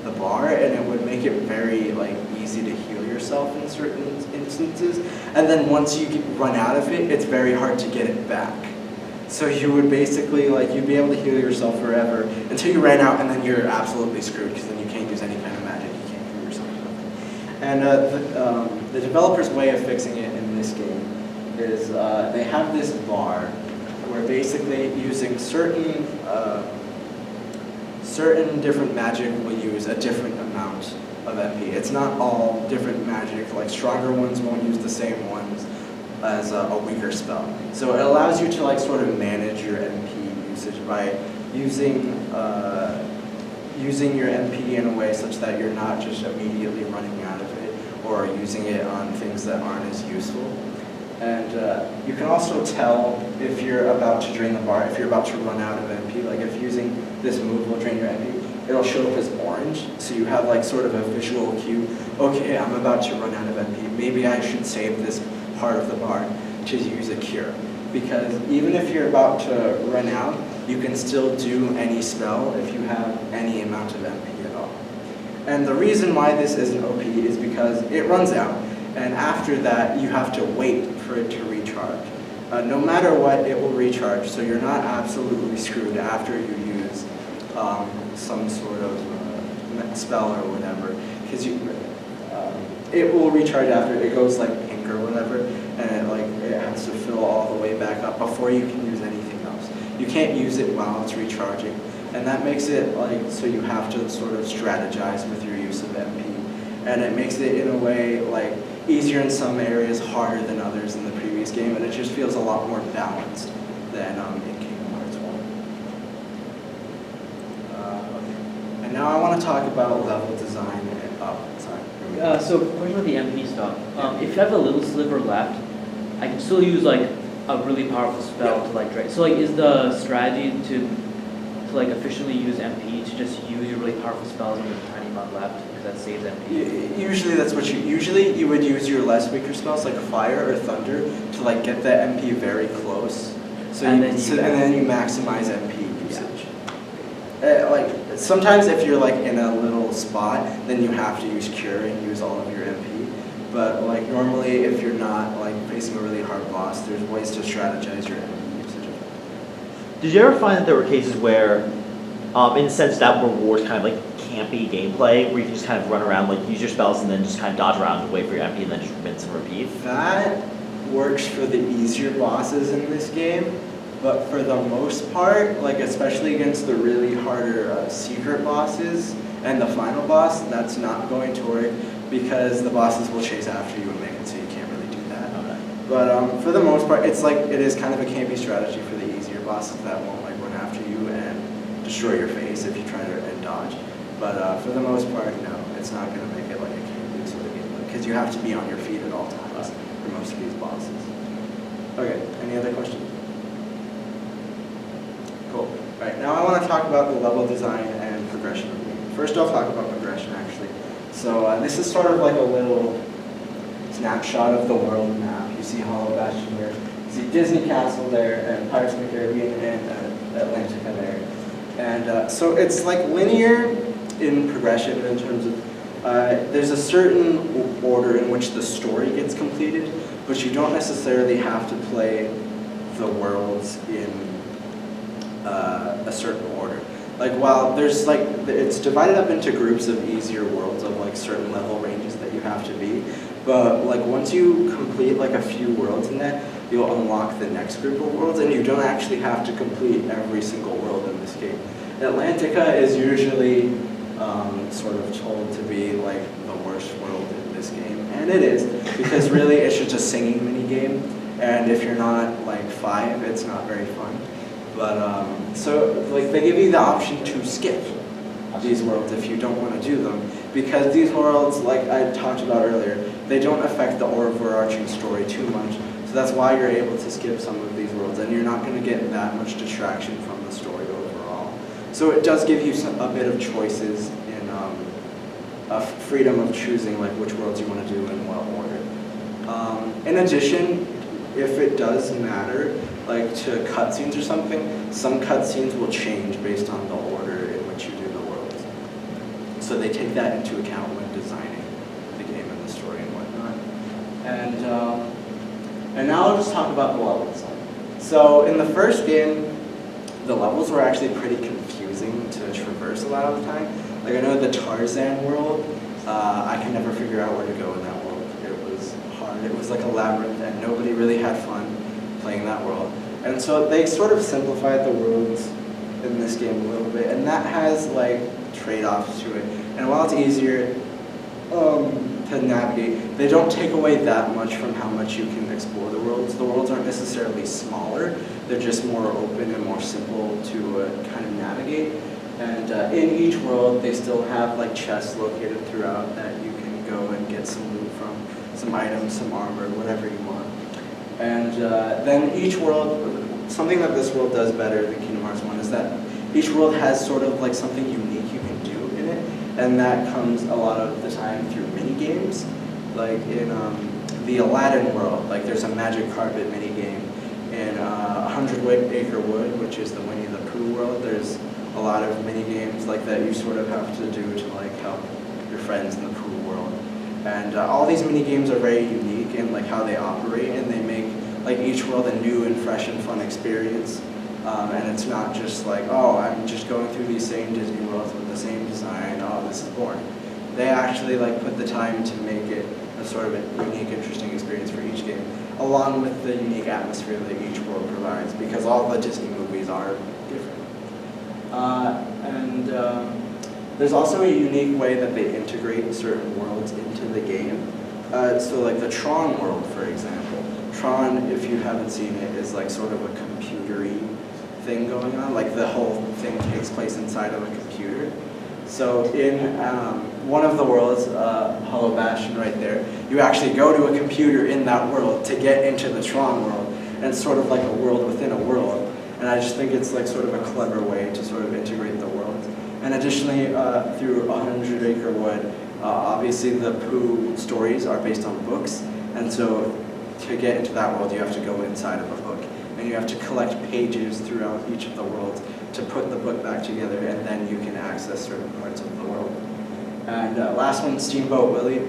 the bar, and it would make it very, like, easy to heal yourself in certain instances. And then once you run out of it, it's very hard to get it back. So you would basically, like, you'd be able to heal yourself forever until you ran out, and then you're absolutely screwed because then you can't use any kind of magic. You can't heal yourself. And the developer's way of fixing it in this game is they have this bar where basically using certain different magic will use a different amount of MP. It's not all different magic, like stronger ones won't use the same ones as a weaker spell. So it allows you to, like, sort of manage your MP usage by using your MP in a way such that you're not just immediately running out of it or using it on things that aren't as useful. And you can also tell if you're about to drain the bar, if you're about to run out of MP. Like if using this move will drain your MP, it'll show up as orange. So you have, like, sort of a visual cue. Okay, I'm about to run out of MP. Maybe I should save this part of the bar to use a cure. Because even if you're about to run out, you can still do any spell if you have any amount of MP at all. And the reason why this isn't OP is because it runs out. And after that, you have to wait for it to recharge. No matter what, it will recharge, so you're not absolutely screwed after you use some sort of spell or whatever. Because it will recharge after. It goes, like, pink or whatever, and it has to fill all the way back up before you can use anything else. You can't use it while it's recharging, and that makes it, like, so you have to sort of strategize with your use of MP. And it makes it, in a way, like, easier in some areas, harder than others in the previous game, and it just feels a lot more balanced than in Kingdom Hearts 1. Okay. And now I want to talk about level design and So question about the MP stuff. If you have a little sliver left, I can still use, like, a really powerful spell to, like, drain. So, like, is the strategy to like efficiently use MP to just use your really powerful spells on the tiny amount left, because that saves MP? Usually that's what you would use your less weaker spells like fire or thunder to, like, get that MP very close. And then you maximize MP usage. Like sometimes if you're, like, in a little spot, then you have to use cure and use all of your MP. But, like, normally if you're not, like, facing a really hard boss, there's ways to strategize your MP usage. Did you ever find that there were cases where, in a sense, that rewards kind of like campy gameplay, where you can just kind of run around, like, use your spells and then just kind of dodge around and wait for your MP and then just rinse and repeat? That works for the easier bosses in this game, but for the most part, like, especially against the really harder secret bosses and the final boss, that's not going to work because the bosses will chase after you and make it so you can't really do that. Okay. But for the most part, it's like, it is kind of a campy strategy for the easier bosses that won't, like, run after you and destroy your face if you try to dodge. But for the most part, no, it's not going to make it like a campy sort of game, because you have to be on your feet at all times for most of these bosses. Okay, any other questions? Cool. All right, now I want to talk about the level design and progression of the game. First, I'll talk about progression, actually. So this is sort of like a little snapshot of the world map. You see Hollow Bastion here, you see Disney Castle there, and Pirates of the Caribbean, and Atlantica there. And so it's like linear in progression in terms of, there's a certain order in which the story gets completed, but you don't necessarily have to play the worlds in a certain order. Like while there's like, it's divided up into groups of easier worlds of like certain level ranges that you have to be, but like once you complete like a few worlds in that, you'll unlock the next group of worlds, and you don't actually have to complete every single world in this game. Atlantica is usually sort of told to be like the worst world in this game, and it is, because really it's just a singing mini game, and if you're not like 5, it's not very fun. But so like they give you the option to skip these worlds if you don't want to do them, because these worlds, like I talked about earlier, they don't affect the overarching story too much. So that's why you're able to skip some of these worlds, and you're not going to get that much distraction from the story overall. So it does give you a bit of choices in a freedom of choosing like which worlds you want to do in what order. In addition, if it does matter, like to cutscenes or something, some cutscenes will change based on the order in which you do the worlds. So they take that into account when designing the game and the story and whatnot. And now I'll just talk about the level design. So in the first game, the levels were actually pretty confusing to traverse a lot of the time. Like I know the Tarzan world, I can never figure out where to go in that world. It was hard. It was like a labyrinth, and nobody really had fun playing that world. And so they sort of simplified the worlds in this game a little bit, and that has like trade-offs to it. And while it's easier to navigate, they don't take away that much from how much you can explore the worlds. The worlds aren't necessarily smaller, they're just more open and more simple to kind of navigate. And in each world, they still have like chests located throughout that you can go and get some loot from, some items, some armor, whatever you want. And then each world, something that this world does better than Kingdom Hearts 1 is that each world has sort of like something unique you can do in it, and that comes a lot of the time through mini games. Like in the Aladdin world, like there's a magic carpet mini game. In 100 Acre Wood, which is the Winnie the Pooh world, there's a lot of mini games like that you sort of have to do to like help your friends in the Pooh world. And all these mini games are very unique in like how they operate, and they make like each world a new and fresh and fun experience. And it's not just like, oh, I'm just going through these same Disney worlds with the same design, oh, this is boring. They actually like put the time to make it a sort of a unique, interesting experience for each game, along with the unique atmosphere that each world provides, because all the Disney movies are different. There's also a unique way that they integrate certain worlds into the game. So like the Tron world, for example. Tron, if you haven't seen it, is like sort of a computery thing going on. Like the whole thing takes place inside of a computer. So in one of the worlds, Hollow Bastion right there, you actually go to a computer in that world to get into the Tron world. And it's sort of like a world within a world. And I just think it's like sort of a clever way to sort of integrate the worlds. And additionally, through 100 Acre Wood, obviously the Pooh stories are based on books. And so to get into that world, you have to go inside of a book. And you have to collect pages throughout each of the worlds to put the book back together, and then you can access certain parts of the world. And last one, Steamboat Willie,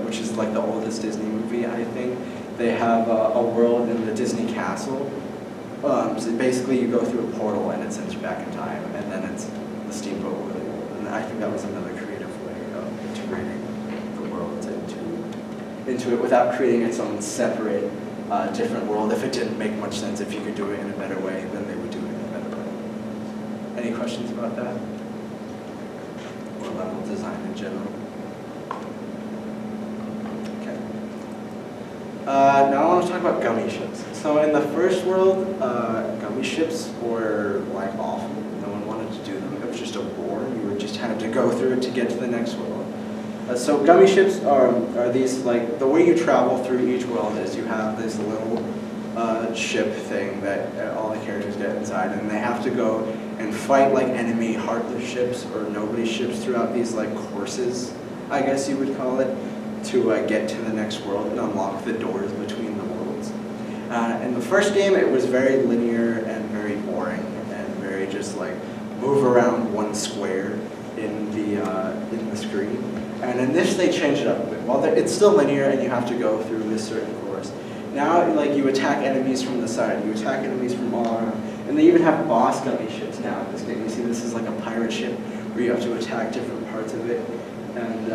which is like the oldest Disney movie, I think. They have a world in the Disney castle. So basically you go through a portal and it sends you back in time, and then it's the Steamboat Willie world. And I think that was another creative way of integrating the worlds into it without creating its own separate, different world. If it didn't make much sense, if you could do it in a better way, then they would do it in a better way. Any questions about that? Or level design in general? Okay. Now I want to talk about gummy ships. So in the first world, gummy ships were like awful. No one wanted to do them. It was just a bore. You would just have to go through it to get to the next world. So gummy ships are these, like, the way you travel through each world is you have this little ship thing that all the characters get inside, and they have to go and fight like enemy heartless ships or nobody ships throughout these like courses, I guess you would call it, to get to the next world and unlock the doors between the worlds. In the first game, it was very linear and very boring and very just like move around one square in the screen. And in this, they changed it up a bit. While it's still linear and you have to go through this certain course. Now, like, you attack enemies from the side, you attack enemies from all around. And they even have boss gummy ships now in this game. You see this is like a pirate ship where you have to attack different parts of it. And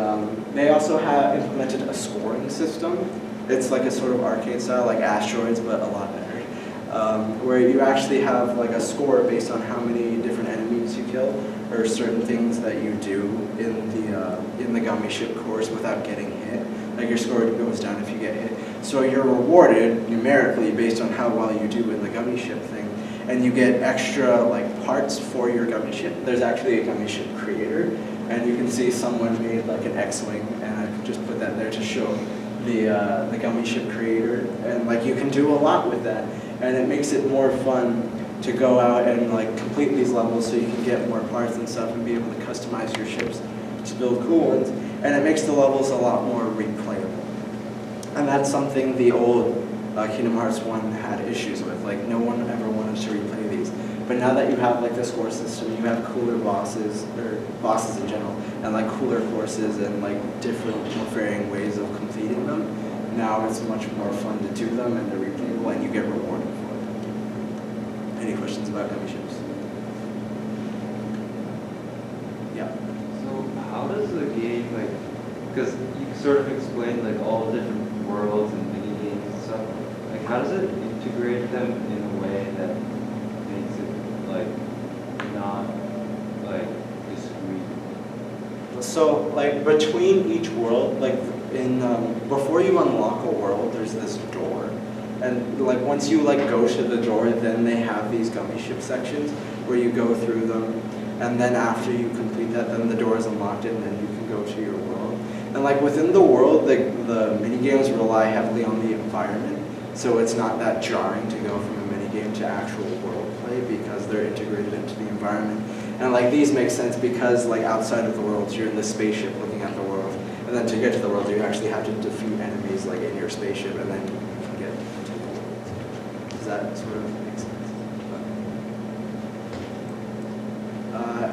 they also have implemented a scoring system. It's like a sort of arcade style, like Asteroids, but a lot better. Where you actually have like a score based on how many different enemies you kill, or certain things that you do in the gummy ship course without getting hit. Like your score goes down if you get hit. So you're rewarded numerically based on how well you do in the gummy ship thing, and you get extra like parts for your gummy ship. There's actually a gummy ship creator, and you can see someone made like an X-wing, and I just put that there to show the gummy ship creator, and like you can do a lot with that, and it makes it more fun to go out and like complete these levels so you can get more parts and stuff and be able to customize your ships to build cool ones, and it makes the levels a lot more replayable. And that's something the old Kingdom Hearts 1 had issues with. Like, no one ever wanted to replay these. But now that you have like the score system, you have cooler bosses, or bosses in general, and like cooler courses and like different varying ways of completing them, now it's much more fun to do them and they're replayable and you get rewarded for it. Any questions about gummy ships? Yeah. So how does the game, like, because you sort of explained like all the different worlds and mini games and stuff, like how does it integrate them in a way that makes it like not like discrete? So like between each world, like in before you unlock a world, there's this door, and like once you like go to the door, then they have these gummy ship sections where you go through them, and then after you complete that, then the door is unlocked and then you can go to your world. And like within the world, the mini games rely heavily on the environment, so it's not that jarring to go from a mini game to actual world play because they're integrated into the environment. And like these make sense because like outside of the world, you're in the spaceship looking at the world, and then to get to the world, you actually have to defeat enemies like in your spaceship, and then you can get to the world. Does that sort of make sense?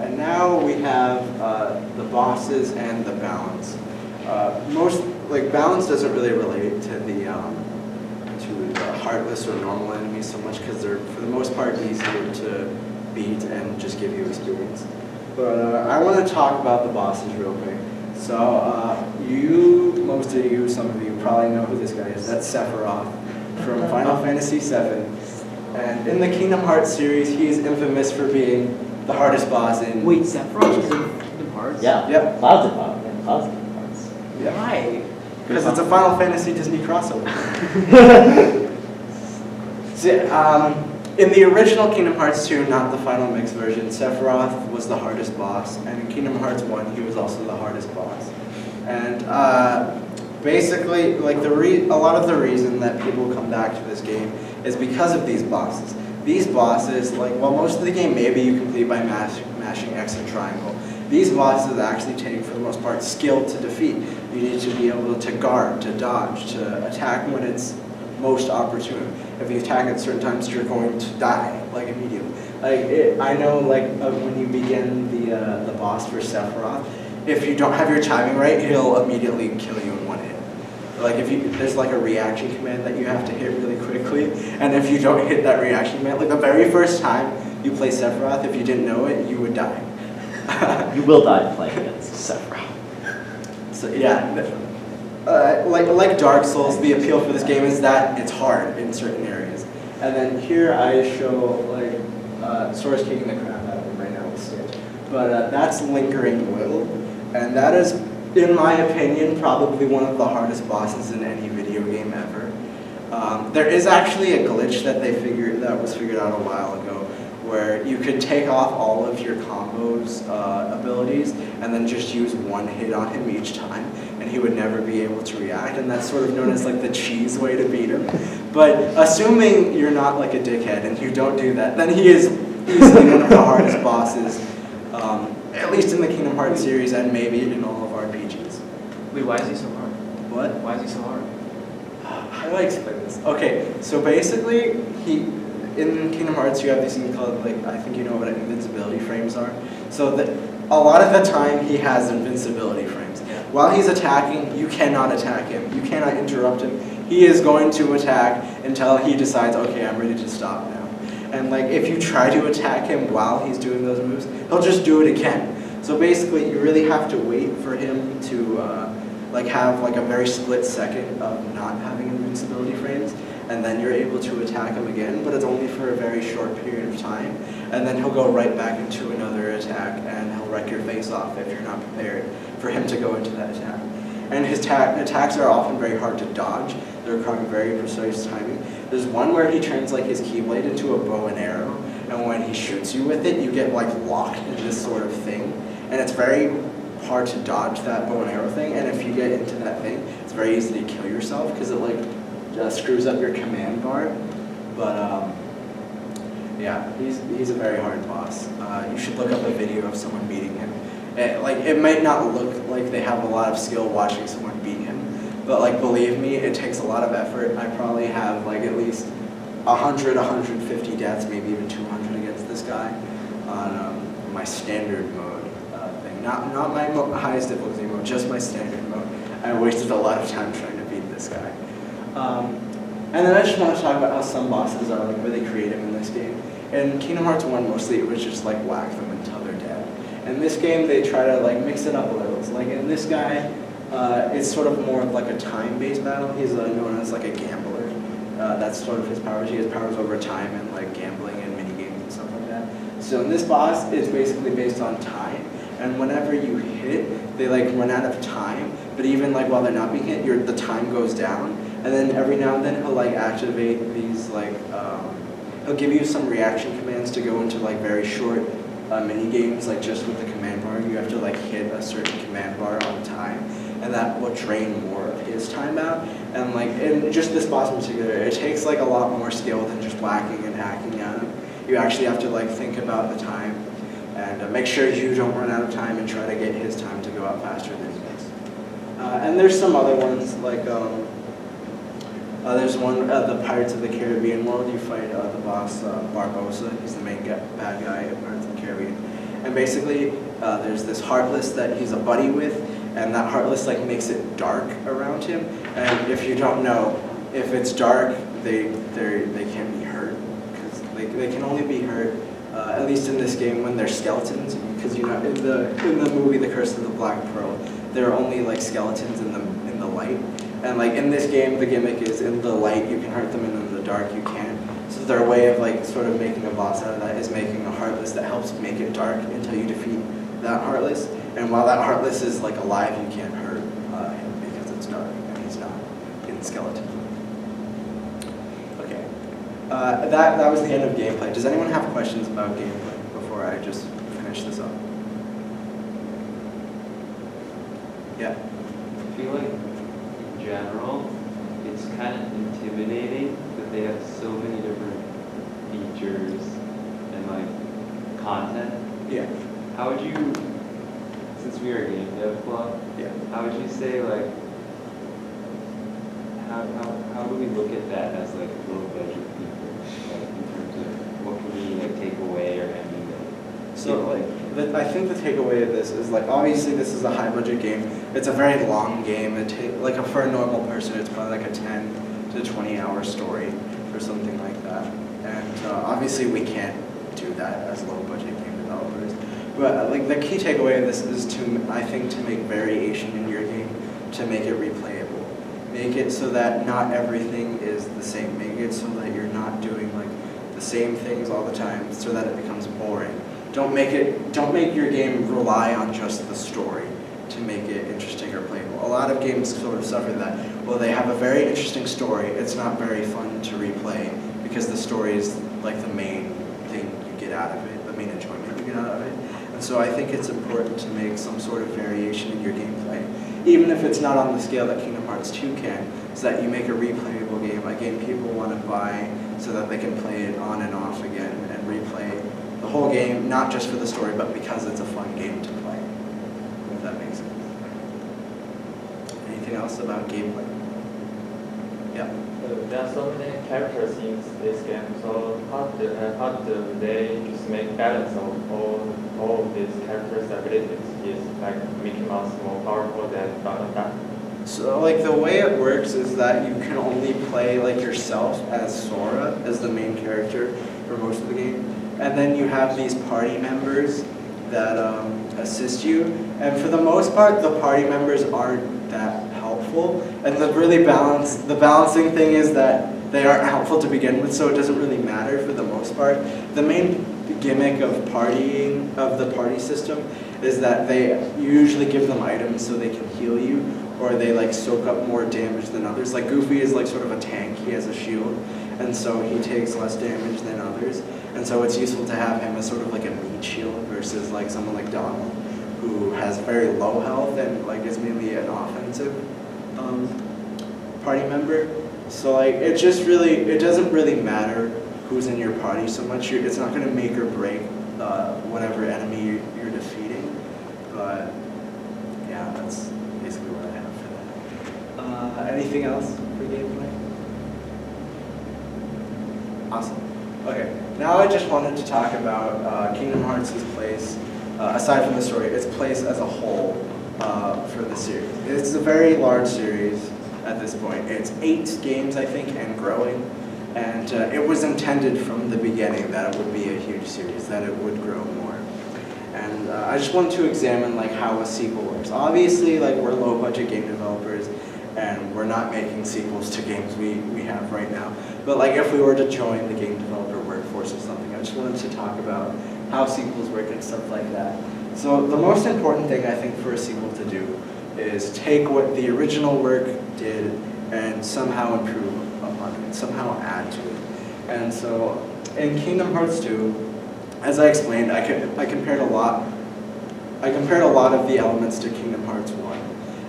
And now we have the bosses and the balance. Most like balance doesn't really relate to the heartless or normal enemies so much because they're for the most part easier to beat and just give you experience. But I want to talk about the bosses real quick. So most of you, some of you probably know who this guy is. That's Sephiroth from Final Fantasy VII. And in the Kingdom Hearts series, he is infamous for being the hardest boss in... Wait, Sephiroth is in Kingdom Hearts? Yeah. Yep. Cloud's in Final Fantasy. Cloud's in Kingdom Hearts. Yep. Why? Because it's a Final Fantasy Disney crossover. See, in the original Kingdom Hearts 2, not the final mix version, Sephiroth was the hardest boss, and in Kingdom Hearts 1, he was also the hardest boss. And basically, like a lot of the reason that people come back to this game is because of these bosses. These bosses, like, while most of the game maybe you complete by mashing X and triangle, these bosses actually take, for the most part, skill to defeat. You need to be able to guard, to dodge, to attack when it's most opportune. If you attack at certain times, you're going to die, like, immediately. Like, I know, like, when you begin the boss for Sephiroth, if you don't have your timing right, he'll immediately kill you in one hit. Like, there's like a reaction command that you have to hit really quickly, and if you don't hit that reaction command, like the very first time you play Sephiroth, if you didn't know it, you would die. You will die playing against Sephiroth. So yeah, like Dark Souls, the appeal for this game is that it's hard in certain areas. And then here I show like Sora's kicking the crap out of him right now with Stitch. But that's Lingering Will, and that is, in my opinion, probably one of the hardest bosses in any video game ever. There is actually a glitch that was figured out a while ago, where you could take off all of your combos abilities and then just use one hit on him each time, and he would never be able to react, and that's sort of known as like the cheese way to beat him. But assuming you're not like a dickhead and you don't do that, then he is easily one of the hardest bosses, at least in the Kingdom Hearts series and maybe in all of RPGs. Wait, why is he so hard? What? Why is he so hard? How do I explain this? Okay, so basically, in Kingdom Hearts, you have these things called, like, I think you know what invincibility frames are. So that a lot of the time, he has invincibility frames. Yeah. While he's attacking, you cannot attack him. You cannot interrupt him. He is going to attack until he decides, okay, I'm ready to stop now. And like, if you try to attack him while he's doing those moves, he'll just do it again. So basically, you really have to wait for him to like have like a very split second of not having invincibility frames, and then you're able to attack him again, but it's only for a very short period of time, and then he'll go right back into another attack, and he'll wreck your face off if you're not prepared for him to go into that attack. And his attacks are often very hard to dodge. They require very precise timing. There's one where he turns like his keyblade into a bow and arrow, and when he shoots you with it, you get like locked in this sort of thing, and it's very hard to dodge that bow and arrow thing. And if you get into that thing, it's very easy to kill yourself because it like screws up your command bar. But yeah, he's a very hard boss. You should look up a video of someone beating him. It might not look like they have a lot of skill watching someone beat him, but like believe me, it takes a lot of effort. I probably have like at least 100, 150 deaths, maybe even 200 against this guy on my standard mode thing. Not my highest difficulty mode, just my standard mode. I wasted a lot of time trying to beat this guy. And then I just want to talk about how some bosses are like really creative in this game. In Kingdom Hearts 1 mostly it was just like whack them until they're dead. In this game they try to like mix it up a little. So like in this guy, it's sort of more like a time-based battle. He's known as like a gambler. That's sort of his powers. He has powers over time and like gambling and mini games and stuff like that. So in this boss, it's basically based on time. And whenever you hit, they like run out of time. But even like while they're not being hit, the time goes down. And then every now and then he'll like activate these like he'll give you some reaction commands to go into like very short mini games, like just with the command bar. You have to like hit a certain command bar on time, and that will drain more of his time out. And like in just this boss in particular, it takes like a lot more skill than just whacking and hacking at him. You actually have to like think about the time and make sure you don't run out of time and try to get his time to go out faster than his. And there's some other ones like there's one the Pirates of the Caribbean world. You fight the boss Barbosa. He's the main bad guy in Pirates of the Caribbean. And basically, there's this Heartless that he's a buddy with, and that Heartless like makes it dark around him. And if you don't know, if it's dark, they can't be hurt because they can only be hurt at least in this game when they're skeletons. Because you know in the movie The Curse of the Black Pearl, there are only like skeletons in the light. And like in this game, the gimmick is in the light you can hurt them, and in the dark you can't. So their way of like sort of making a boss out of that is making a Heartless that helps make it dark until you defeat that Heartless. And while that Heartless is like alive, you can't hurt him because it's dark and he's not in skeleton. Okay, that was the end of gameplay. Does anyone have questions about gameplay before I just finish this up? Yeah. I feel like in general, it's kind of intimidating that they have so many different features and like content. Yeah. How would you, since we are a game dev club, Yeah. how would you say like, how do we look at that as like low budget people, like in terms of what can we like take away or emulate? So like, I think the takeaway of this is like, obviously this is a high budget game. It's a very long game. For a normal person, it's probably like a 10 to 20 hour story or something like that. And obviously we can't do that as low budget game developers. But like the key takeaway of this is I think to make variation in your game, to make it replayable. Make it so that not everything is the same. Make it so that you're not doing like the same things all the time, so that it becomes boring. Don't make your game rely on just the story to make it interesting or playable. A lot of games sort of suffer that. Well, they have a very interesting story. It's not very fun to replay because the story is like the main thing you get out of it, the main enjoyment you get out of it. And so I think it's important to make some sort of variation in your gameplay, even if it's not on the scale that Kingdom Hearts 2 can, so that you make a replayable game, a game people want to buy so that they can play it on and off again and replay the whole game, not just for the story, but because it's a fun game to play, if that makes sense. Anything anything else about gameplay? Yeah. There are so many characters in this game, so how do they just make balance of all of these characters' abilities? Is like Mickey Mouse more powerful than Donald Duck? So like the way it works is that you can only play like yourself as Sora, as the main character for most of the game. And then you have these party members that assist you. And for the most part, the party members aren't that helpful. And the balancing thing is that they aren't helpful to begin with, so it doesn't really matter for the most part. The main gimmick of the party system is that you usually give them items so they can heal you, or they like soak up more damage than others. Like Goofy is like sort of a tank, he has a shield, and so he takes less damage than others. And so it's useful to have him as sort of like a meat shield versus like someone like Donald, who has very low health and like is mainly an offensive party member. So like it doesn't really matter who's in your party so much. It's not going to make or break whatever enemy you're defeating. But yeah, that's basically what I have for that. Anything else for gameplay? Awesome. Okay, now I just wanted to talk about Kingdom Hearts' place, aside from the story, its place as a whole for the series. It's a very large series at this point. It's 8 games, I think, and growing. And it was intended from the beginning that it would be a huge series, that it would grow more. And I just wanted to examine like how a sequel works. Obviously, like we're low-budget game developers, and we're not making sequels to games we have right now. But like if we were to join the game developer workforce or something, I just wanted to talk about how sequels work and stuff like that. So the most important thing I think for a sequel to do is take what the original work did and somehow improve upon it, somehow add to it. And so in Kingdom Hearts 2, as I explained, I compared a lot of the elements to Kingdom Hearts 1.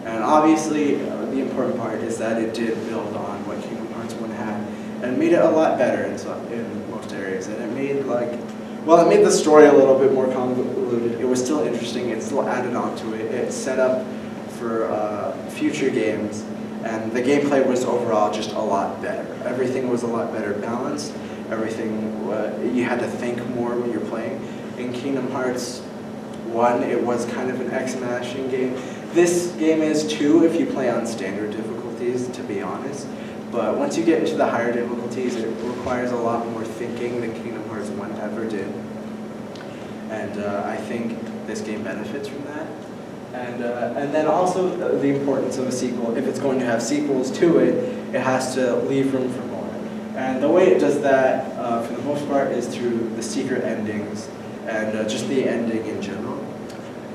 And obviously, the important part is that it did build on what Kingdom Hearts 1 had and made it a lot better in most areas. And it made it made the story a little bit more convoluted. It was still interesting. It still added on to it. It set up for future games. And the gameplay was overall just a lot better. Everything was a lot better balanced. Everything, you had to think more when you're playing. In Kingdom Hearts 1, it was kind of an X-mashing game. This game is too if you play on standard difficulties, to be honest. But once you get into the higher difficulties, it requires a lot more thinking than Kingdom Hearts 1 ever did. And I think this game benefits from that. And then also the importance of a sequel. If it's going to have sequels to it, it has to leave room for more. And the way it does that, for the most part, is through the secret endings and just the ending in general.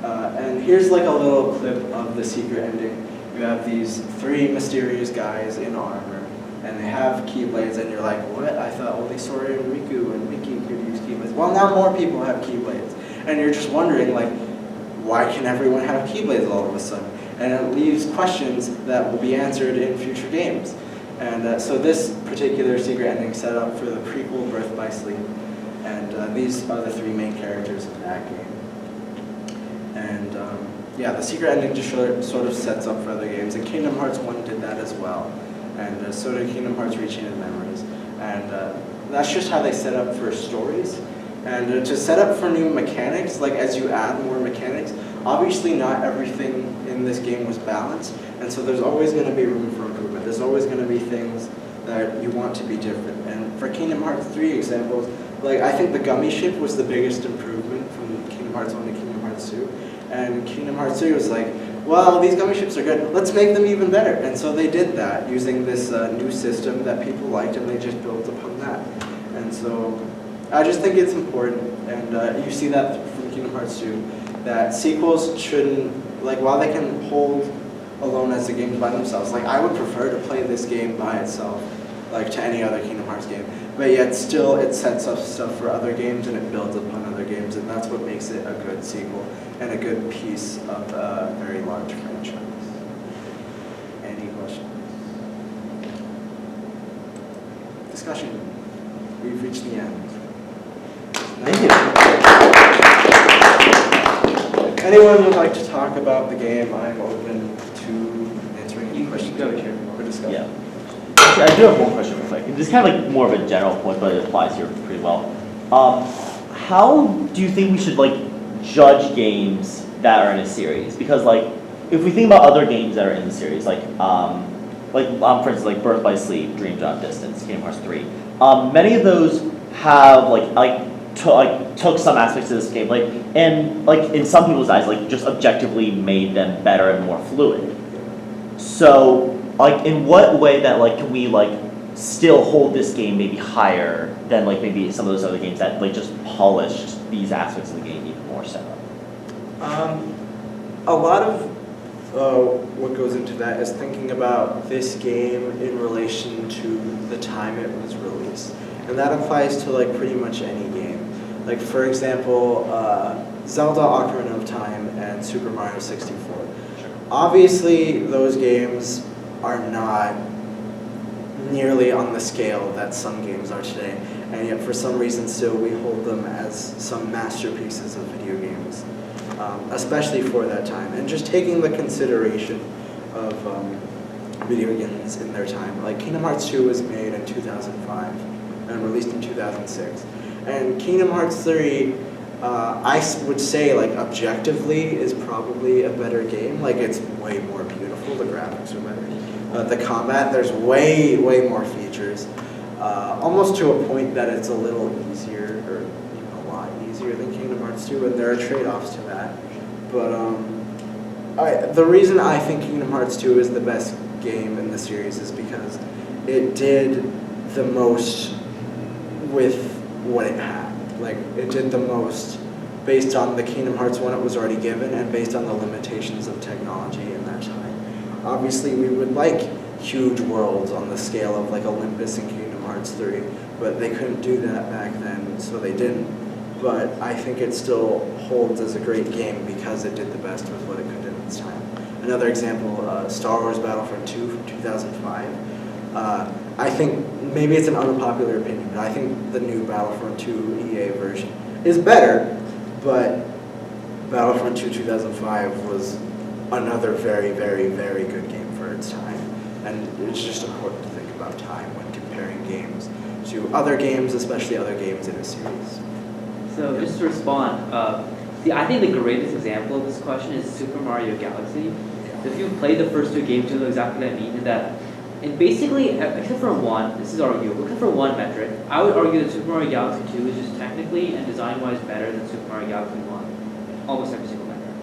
And here's like a little clip of the secret ending. You have these 3 mysterious guys in armor, and they have keyblades, and you're like, what? I thought only Sora and Riku and Mickey could use keyblades. Well, now more people have keyblades. And you're just wondering, like, why can everyone have keyblades all of a sudden? And it leaves questions that will be answered in future games. And so this particular secret ending set up for the prequel Birth by Sleep. And these are the 3 main characters of that game. And yeah, the secret ending just sort of sets up for other games. And Kingdom Hearts 1 did that as well. And so did Kingdom Hearts Rechained Memories. And that's just how they set up for stories. And to set up for new mechanics, like as you add more mechanics, obviously not everything in this game was balanced, and so there's always going to be room for improvement. There's always going to be things that you want to be different. And for Kingdom Hearts 3 examples, like I think the gummy ship was the biggest improvement from Kingdom Hearts 1 to Kingdom Hearts 2. And Kingdom Hearts 3 was like, well, these gummy ships are good, let's make them even better. And so they did that using this new system that people liked, and they just built upon that. And so I just think it's important, and you see that from Kingdom Hearts 2, that sequels shouldn't, like while they can hold alone as a game by themselves, like I would prefer to play this game by itself, like to any other Kingdom Hearts game, but yet still it sets up stuff for other games and it builds upon other games, and that's what makes it a good sequel and a good piece of a very large franchise. Any questions? Discussion. We've reached the end. Thank you. If anyone would like to talk about the game, I'm open to answering any question Go, to Chair. or discuss? Yeah. Actually, I do have one question real quick. It's kind of like more of a general point, but it applies here pretty well. How do you think we should like judge games that are in a series? Because like, if we think about other games that are in the series, like for instance, like Birth by Sleep, Dream Drop Distance, Kingdom Hearts 3. Many of those have took some aspects of this game, and in some people's eyes, just objectively made them better and more fluid. So, in what way that can we still hold this game maybe higher than maybe some of those other games that just polished these aspects of the game even more so? A lot of what goes into that is thinking about this game in relation to the time it was released. And that applies to pretty much any game. For example, Zelda Ocarina of Time and Super Mario 64. Sure. Obviously, those games are not nearly on the scale that some games are today, and yet for some reason still we hold them as some masterpieces of video games, especially for that time. And just taking the consideration of video games in their time, Kingdom Hearts 2 was made in 2005 and released in 2006. And Kingdom Hearts 3, I would say, objectively, is probably a better game. It's way more beautiful, the graphics are better. The combat, there's way more features. Almost to a point that it's a little easier, or even a lot easier than Kingdom Hearts 2, and there are trade-offs to that. But the reason I think Kingdom Hearts 2 is the best game in the series is because it did the most with what it had. It did the most based on the Kingdom Hearts 1 it was already given and based on the limitations of technology in that time. Obviously, we would like huge worlds on the scale of Olympus and Kingdom Hearts 3, but they couldn't do that back then, so they didn't. But I think it still holds as a great game because it did the best with what it could do at its time. Another example, Star Wars Battlefront 2 from 2005. I think, maybe it's an unpopular opinion, but I think the new Battlefront 2 EA version is better, but Battlefront 2 2005 was another very good game for its time. And it's just important to think about time when comparing games to other games, especially other games in a series. So just to respond, I think the greatest example of this question is Super Mario Galaxy. If you played the first two games, you know exactly what I mean. And basically, except for one, this is arguable, except for one metric, I would argue that Super Mario Galaxy 2 is just technically and design-wise better than Super Mario Galaxy 1. Almost every single metric.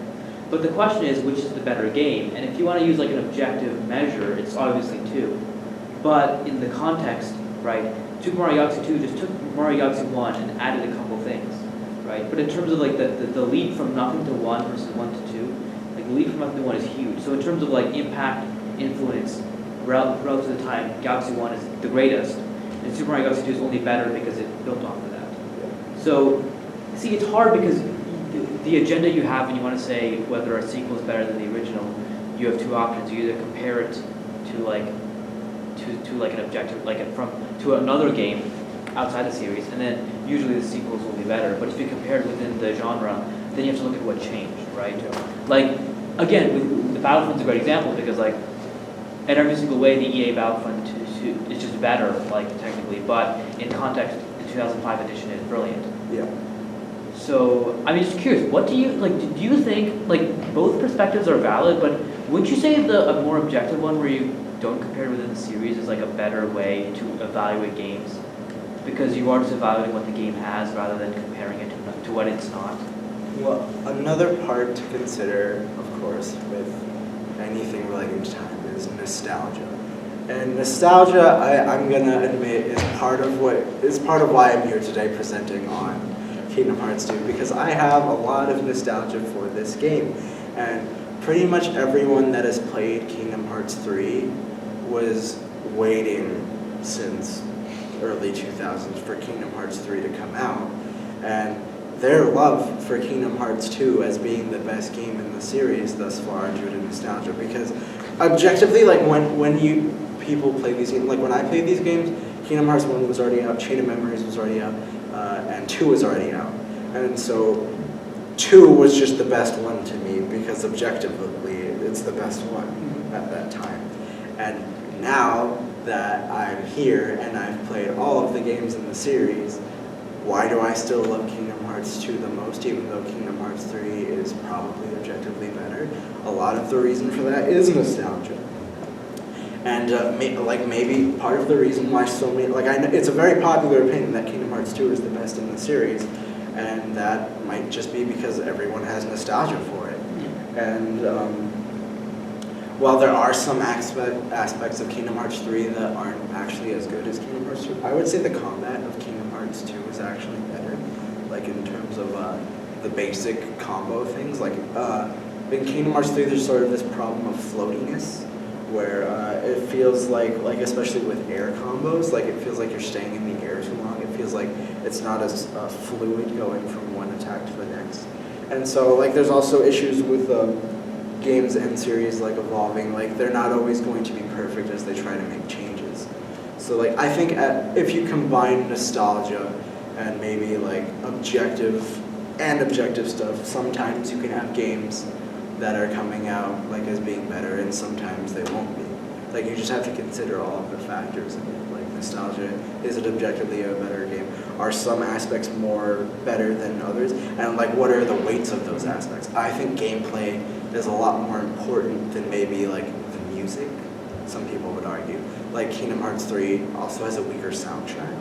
But the question is, which is the better game? And if you want to use an objective measure, it's obviously 2. But in the context, right, Super Mario Galaxy 2 just took Mario Galaxy 1 and added a couple things, right? But in terms of the leap from nothing to 1 versus 1 to 2, the leap from nothing to 1 is huge. So in terms of impact, influence, relative to the time, Galaxy 1 is the greatest, and Super Mario Galaxy 2 is only better because it built off of that. So, see, it's hard because the agenda you have when you want to say whether a sequel is better than the original, you have two options. You either compare it to an objective, to another game outside the series, and then usually the sequels will be better. But if you compare it within the genre, then you have to look at what changed, right? Again, with the Battlefront's a great example because in every single way, the EA Battlefront 2 is just better, technically, but in context, the 2005 edition is brilliant. Yeah. So, just curious, what do you, do you think, both perspectives are valid, but wouldn't you say a more objective one where you don't compare it within the series is, a better way to evaluate games? Because you are just evaluating what the game has rather than comparing it to what it's not? Well, another part to consider, of course, with anything relating to time is nostalgia. And nostalgia, I'm gonna admit, is part of why I'm here today presenting on Kingdom Hearts 2, because I have a lot of nostalgia for this game. And pretty much everyone that has played Kingdom Hearts 3 was waiting since early 2000s for Kingdom Hearts 3 to come out. And their love for Kingdom Hearts 2 as being the best game in the series thus far due to nostalgia, because objectively, when people play these games, when I played these games, Kingdom Hearts 1 was already out, Chain of Memories was already out, and 2 was already out. And so 2 was just the best one to me because objectively it's the best one at that time. And now that I'm here and I've played all of the games in the series, why do I still love Kingdom Hearts 2 the most, even though Kingdom Hearts 3 is probably objectively better? A lot of the reason for that is nostalgia. And maybe part of the reason why so many, I know it's a very popular opinion that Kingdom Hearts 2 is the best in the series, and that might just be because everyone has nostalgia for it. And while there are some aspects of Kingdom Hearts 3 that aren't actually as good as Kingdom Hearts 2, I would say the combat of Kingdom Hearts 2 is actually better, in terms of the basic combo things. In Kingdom Hearts 3, there's sort of this problem of floatiness, where it feels like especially with air combos, it feels like you're staying in the air too long. It feels like it's not as fluid going from one attack to the next. And so there's also issues with games and series evolving. They're not always going to be perfect as they try to make changes. So I think if you combine nostalgia and maybe objective stuff, sometimes you can have games that are coming out as being better, and sometimes they won't be. You just have to consider all of the factors in it. Nostalgia, is it objectively a better game? Are some aspects more better than others? And what are the weights of those aspects? I think gameplay is a lot more important than maybe the music, some people would argue. Kingdom Hearts 3 also has a weaker soundtrack.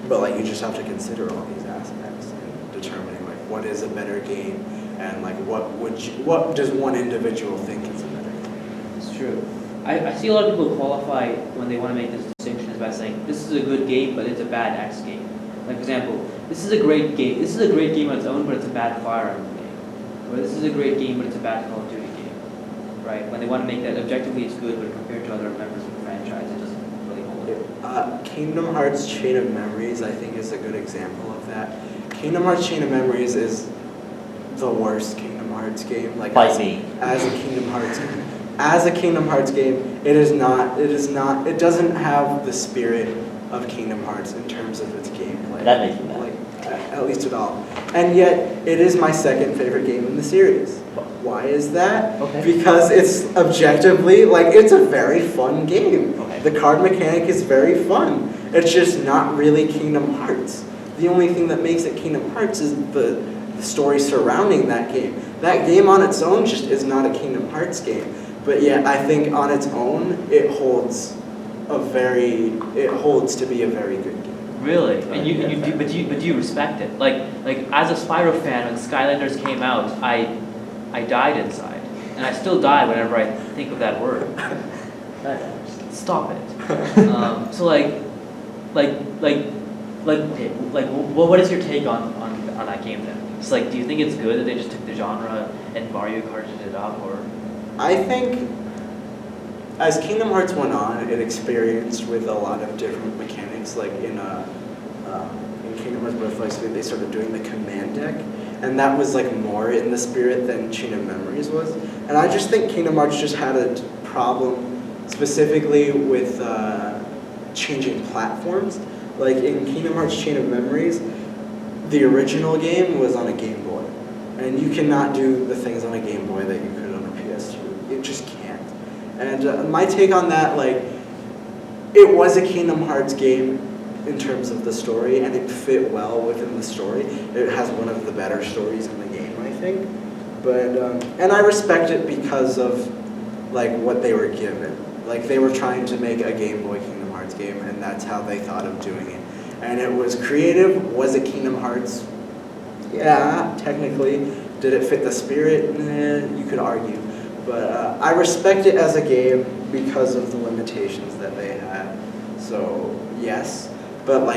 But you just have to consider all these aspects in determining what is a better game, and what does one individual think is a better game. It's true. I see a lot of people qualify when they want to make this distinction as by saying this is a good game, but it's a bad X game. For example, this is a great game. This is a great game on its own, but it's a bad Fire Emblem game. Or this is a great game, but it's a bad Call of Duty game. Right? When they want to make that objectively, it's good, but compared to other members of the franchise, it doesn't really hold it. Kingdom Hearts Chain of Memories, I think, is a good example of that. Kingdom Hearts Chain of Memories is the worst Kingdom Hearts game. As a Kingdom Hearts game, it doesn't have the spirit of Kingdom Hearts in terms of its gameplay. That makes me mad. At least at all. And yet, it is my second favorite game in the series. Why is that? Okay. Because it's objectively, it's a very fun game. Okay. The card mechanic is very fun. It's just not really Kingdom Hearts. The only thing that makes it Kingdom Hearts is the story surrounding that game. That game on its own just is not a Kingdom Hearts game. But yet, I think on its own, it holds to be a very good game. Really? And do you respect it? As a Spyro fan, when Skylanders came out, I died inside, and I still die whenever I think of that word. Stop it. What is your take on that game then? It's do you think it's good that they just took the genre and Mario Karted it up, or? I think as Kingdom Hearts went on, it experienced with a lot of different mechanics. In Kingdom Hearts Breath of Light, they started doing the command deck, and that was more in the spirit than Chain of Memories was. And I just think Kingdom Hearts just had a problem specifically with changing platforms. In Kingdom Hearts Chain of Memories, the original game was on a Game Boy, and you cannot do the things on a Game Boy that you could on a PS2. You just can't. And my take on that, it was a Kingdom Hearts game in terms of the story, and it fit well within the story. It has one of the better stories in the game, I think. But and I respect it because of what they were given. They were trying to make a Game Boy Kingdom Hearts game, and that's how they thought of doing it. And it was creative. Was it Kingdom Hearts? Yeah, technically. Did it fit the spirit? You could argue. But I respect it as a game because of the limitations that they had. So, yes. But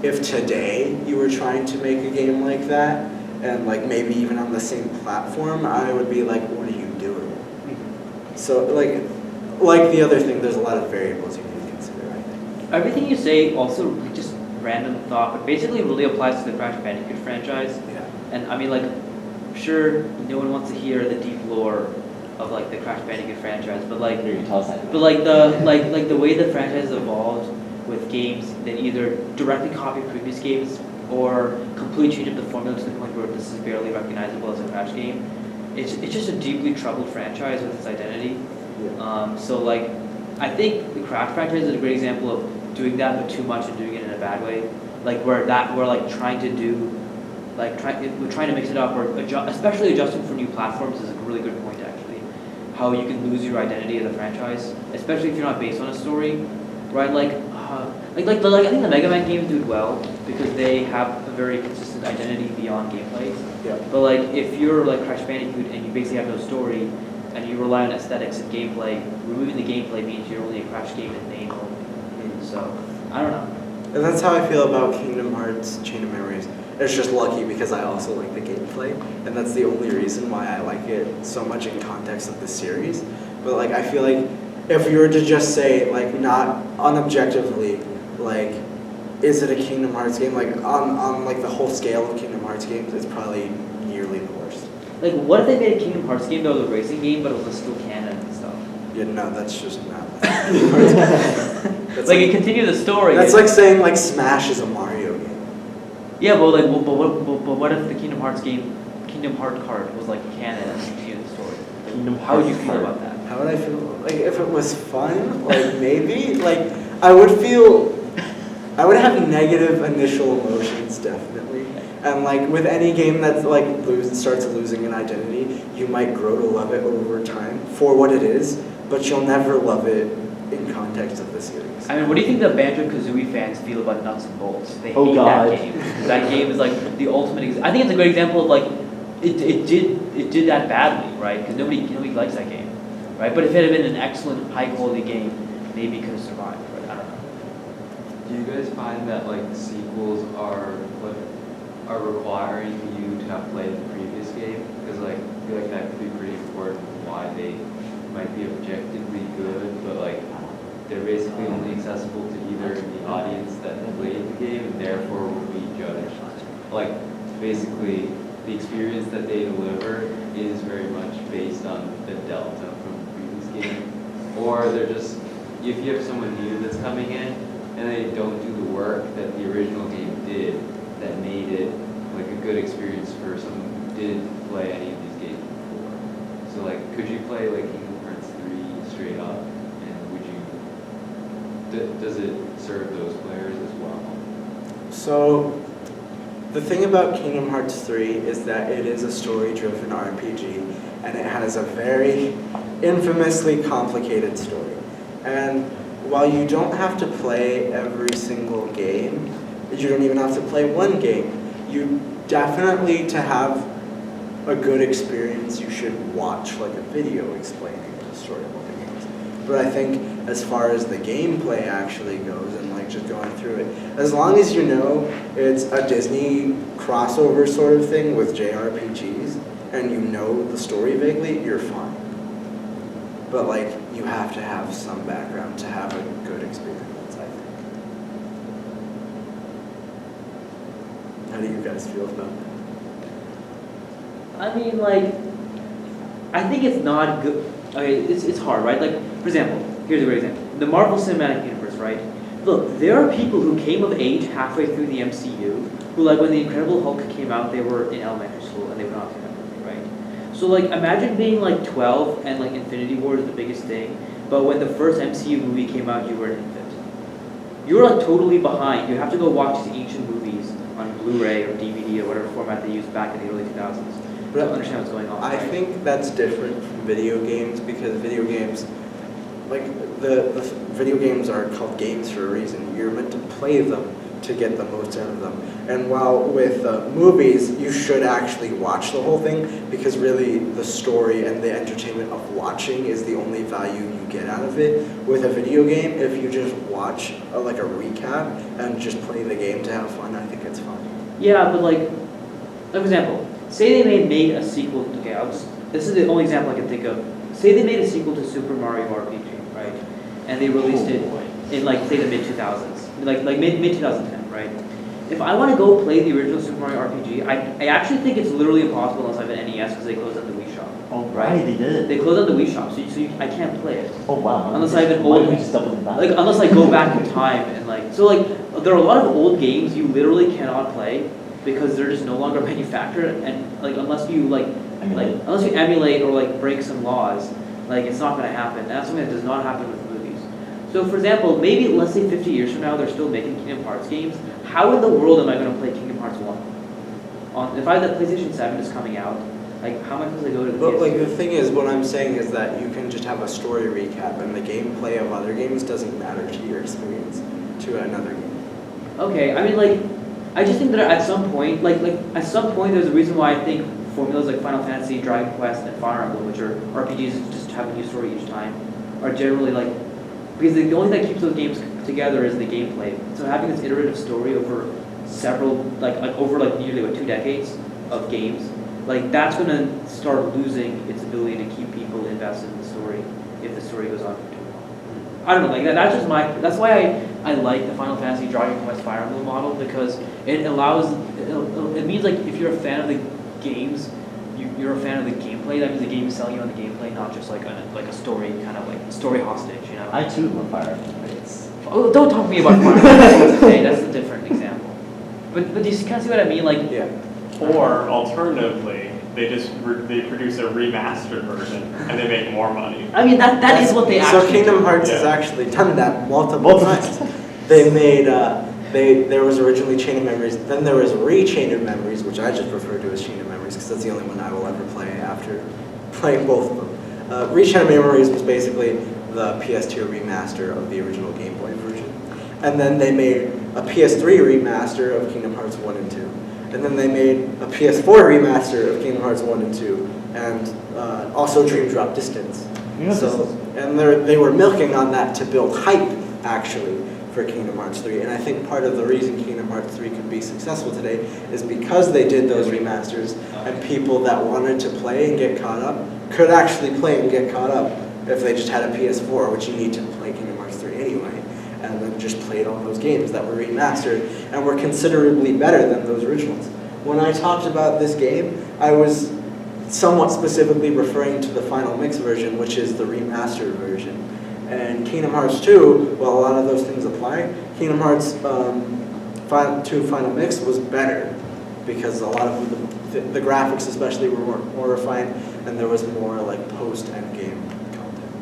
if today you were trying to make a game like that, and maybe even on the same platform, I would be what are you doing? So, the other thing, there's a lot of variables you need to consider, I think. Everything you say also just random thought, but basically really applies to the Crash Bandicoot franchise. Yeah. And I mean, sure, no one wants to hear the deep lore of the Crash Bandicoot franchise, but Here, you tell us that. but the way the franchise evolved with games that either directly copy previous games or completely change up the formula to the point where this is barely recognizable as a Crash game. It's just a deeply troubled franchise with its identity. So like, I think the Crash franchise is a great example of doing that, but too much and doing it in a bad way. Like we're like trying to do, we're trying to mix it up, or especially adjusting for new platforms is a really good point actually. How you can lose your identity as a franchise, especially if you're not based on a story, right? I think the Mega Man games do it well because they have a very consistent identity beyond gameplay. Yeah. But like if you're like Crash Bandicoot and you basically have no story and you rely on aesthetics and gameplay, removing the gameplay means you're only a Crash game in name only. So I don't know. And that's how I feel about Kingdom Hearts Chain of Memories. It's just lucky because I also like the gameplay, and that's the only reason why I like it so much in context of the series. But like I feel like if you were to just say like not unobjectively, like is it a Kingdom Hearts game? Like on like the whole scale of Kingdom Hearts games, it's probably nearly the worst. Like what if they made a Kingdom Hearts game that was a racing game but it was still canon and stuff? Yeah, no, that's just not. That's Like you continue the story. That's like saying like Smash is a Mario game. Yeah, but like, but what if the Kingdom Hearts game, Kingdom Heart card was like canon and continued the story? How would you feel about that? How would I feel? Like if it was fun, like maybe, like I would have negative initial emotions definitely, and like with any game that's like starts losing an identity, you might grow to love it over time for what it is, but you'll never love it in context of the series. I mean, what do you think the Banjo-Kazooie fans feel about Nuts and Bolts? They Oh, hate God. that game. That game is like the ultimate. I think it's a great example of like it did that badly, right? Because nobody likes that game, right? But if it had been an excellent, high-quality game, maybe it could have survived. But I don't know. Do you guys find that like sequels are requiring you to have played the previous game? Because like I feel like that could be pretty important why they might be objectively good, but like they're basically only accessible to either the audience that played the game and therefore will be judged. Like basically the experience that they deliver is very much based on the delta from the previous game. Or they're just, if you have someone new that's coming in and they don't do the work that the original game did that made it like a good experience for someone who didn't play any of these games before. So like could you play like Kingdom Hearts 3 straight up? Does it serve those players as well? So, the thing about Kingdom Hearts 3 is that it is a story-driven RPG, and it has a very infamously complicated story. And while you don't have to play every single game, you don't even have to play one game, you definitely, to have a good experience, you should watch like a video explaining the story of the games. But I think as far as the gameplay actually goes and like just going through it, as long as you know it's a Disney crossover sort of thing with JRPGs and you know the story vaguely, you're fine. But like you have to have some background to have a good experience, I think. How do you guys feel about that? I mean, like, I think it's not good. Okay, it's hard, right? Like, for example, here's a great example. The Marvel Cinematic Universe, right? Look, there are people who came of age halfway through the MCU who, like, when the Incredible Hulk came out, they were in elementary school and they went off to university, right? So, like, imagine being, like, 12 and, like, Infinity War is the biggest thing, but when the first MCU movie came out, you were an infant. You're, like, totally behind. You have to go watch these ancient movies on Blu-ray or DVD or whatever format they used back in the early 2000s. But To understand what's going on. I right? think that's different from video games because video games, like the video games are called games for a reason. You're meant to play them to get the most out of them. And while with movies, you should actually watch the whole thing because really the story and the entertainment of watching is the only value you get out of it. With a video game, if you just watch like a recap and just play the game to have fun, I think it's fun. Yeah, but like, for example, say they made a sequel. Okay, this is the only example I can think of. Say they made a sequel to Super Mario RPG, right? And they released it in like say the mid 2000s, like mid 2010, right? If I want to go play the original Super Mario RPG, I actually think it's literally impossible unless I have an NES because they closed down the Wii shop. Oh, right, they did. They closed down the Wii shop, so I can't play it. Oh, wow. Unless I have an Why old, don't we just double the like unless I go back in time and like, so like there are a lot of old games you literally cannot play because they're just no longer manufactured and like unless you like Emulate. unless you emulate or like break some laws, Like, it's not going to happen. That's something that does not happen with movies. So, for example, maybe let's say 50 years from now, they're still making Kingdom Hearts games. How in the world am I going to play Kingdom Hearts 1? If the PlayStation 7 is coming out, like, how am I supposed to go to the But PS2? like the thing is, what I'm saying is that you can just have a story recap, and the gameplay of other games doesn't matter to your experience to another game. Okay, I mean, like, I just think that at some point, at some point, there's a reason why I think formulas like Final Fantasy, Dragon Quest, and Fire Emblem, which are RPGs that just have a new story each time, are generally like, because the only thing that keeps those games together is the gameplay. So having this iterative story over several, over nearly 2 decades of games, like that's going to start losing its ability to keep people invested in the story if the story goes on for too long. I don't know, like that's just that's why I like the Final Fantasy, Dragon Quest, Fire Emblem model, because it allows, it means like if you're a fan of the games, you're a fan of the gameplay. That means the game is selling you on the gameplay, not just like a story, kind of like story hostage, you know. I too love Fire Emblem. Oh, don't talk to me about Fire Emblem. Okay, that's a different example. But do you kind of see what I mean? Like, Yeah. Or alternatively, they produce a remastered version and they make more money. I mean that is what they actually. So Kingdom Hearts has Yeah. actually done that multiple times. They made there was originally Chain of Memories, then there was Re-Chain of Memories, which I just refer to as Chain of Memories because that's the only one I will ever play after playing both of them. Re-Chain of Memories was basically the PS2 remaster of the original Game Boy version, and then they made a PS3 remaster of Kingdom Hearts 1 and 2. And then they made a PS4 remaster of Kingdom Hearts 1 and 2, and also Dream Drop Distance. And they were milking on that to build hype, actually, for Kingdom Hearts 3. And I think part of the reason Kingdom Hearts 3 could be successful today is because they did those remasters, and people that wanted to play and get caught up could actually play and get caught up if they just had a PS4, which you need to play Kingdom Hearts 3 anyway. And then just played all those games that were remastered and were considerably better than those originals. When I talked about this game, I was somewhat specifically referring to the Final Mix version, which is the remastered version. And Kingdom Hearts 2, well, a lot of those things apply. Kingdom Hearts 2 Final Mix was better because a lot of the graphics especially were more refined, and there was more like post-endgame content.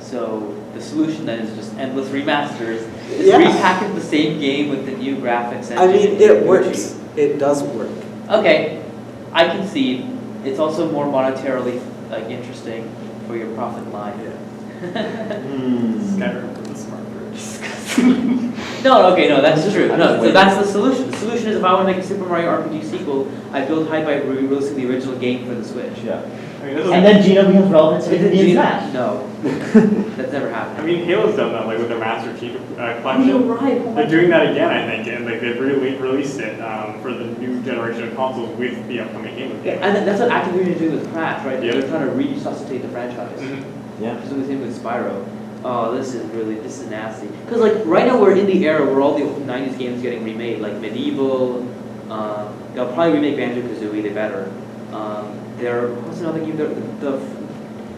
So the solution then is just endless remasters. Just Yeah. repackage the same game with the new graphics engine. I mean, it works. It does work. Okay, I concede. It's also more monetarily interesting for your profit line. Skyrim for the smart bridge. No, that's true. No, so that's the solution. The solution is if I want to make a Super Mario RPG sequel, I build hype by releasing the original game for the Switch. Yeah. I mean, this is, And then Gino becomes relevant to Isn't the Gino- Smash. No, that's never I happened. mean, Halo's done that like with their Master Chief Oh, collection. you're right. Oh my They're doing that again, I think, and like they've released it for the new generation of consoles with the upcoming Halo Yeah, game. and that's what Activision is doing with Crash, right? Yeah. They're trying to resuscitate the franchise. Mhm. Yeah. Just with him with Spyro. Oh, this is nasty. Because like right now we're in the era where all the 90s games getting remade, like Medieval. They'll probably remake Banjo-Kazooie. They better. What's another game?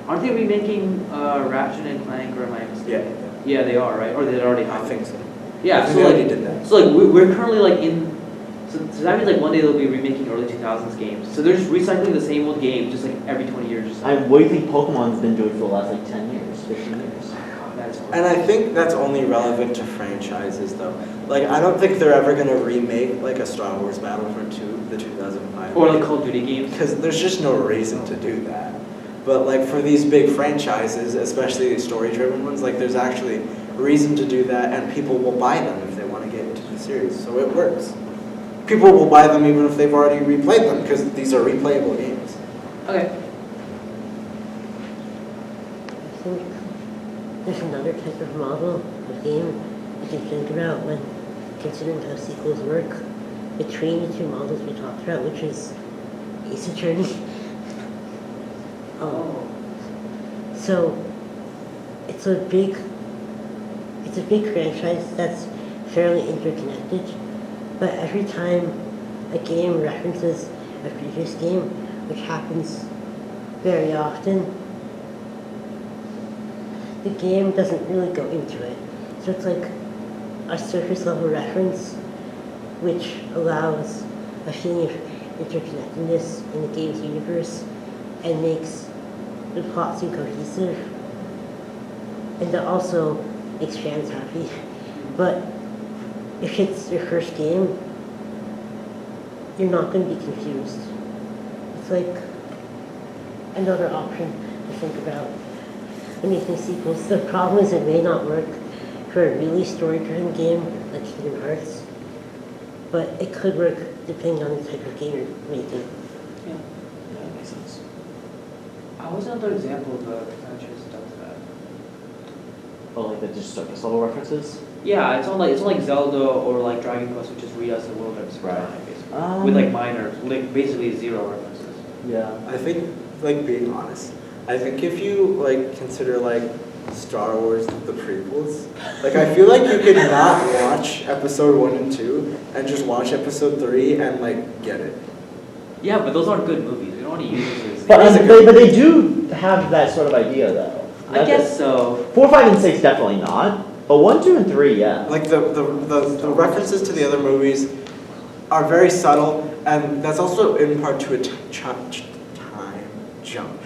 Aren't they remaking Ratchet and Clank, or am I mistaken? Yeah, they are, right? Or they already have. I think so. Yeah, I think so they like, already did that. so like we're currently like in. So that means like one day they'll be remaking early 2000s games. So they're just recycling the same old game, just like every 20 years. Just like, What do you think Pokemon's been doing for the last like 10 years, 15 years? that is horrible. And I think that's only relevant to franchises, though. Like, I don't think they're ever going to remake, like, a Star Wars Battlefront 2, the 2005. Or like Call of Duty games. Because there's just no reason to do that. But, like, for these big franchises, especially the story-driven ones, like, there's actually reason to do that, and people will buy them if they want to get into the series. So it works. People will buy them even if they've already replayed them, because these are replayable games. Okay. I think there's another type of model of game you can think about when considering how sequels work between the two models we talked about, which is Ace Attorney. So it's a big franchise that's fairly interconnected, but every time a game references a previous game, which happens very often, the game doesn't really go into it. So it's like a surface level reference, which allows a feeling of interconnectedness in the game's universe and makes the plot seem cohesive, and that also makes fans happy. But if it's your first game, you're not going to be confused. It's like another option to think about when making sequels. The problem is it may not work for a really story-driven game like Kingdom Hearts, but it could work depending on the type of game you're making. Yeah. Yeah, that makes sense. How was another example of a franchise that does that? Oh, like the just surface level references? Yeah, it's on like Zelda or like Dragon Quest, which just redoes the world every single time, basically. With like minor, like basically 0 references. Yeah. I think, like, being honest, I think if you, like, consider, like, Star Wars the prequels, like, I feel like you could not watch episode 1 and 2 and just watch episode 3 and, like, get it. Yeah, but those aren't good movies. We don't want to use those as But they do have that sort of idea, though. I guess so. 4, 5, and 6 definitely not. But 1, 2, and 3, yeah. Like, the references to the other movies are very subtle, and that's also in part to a time jump.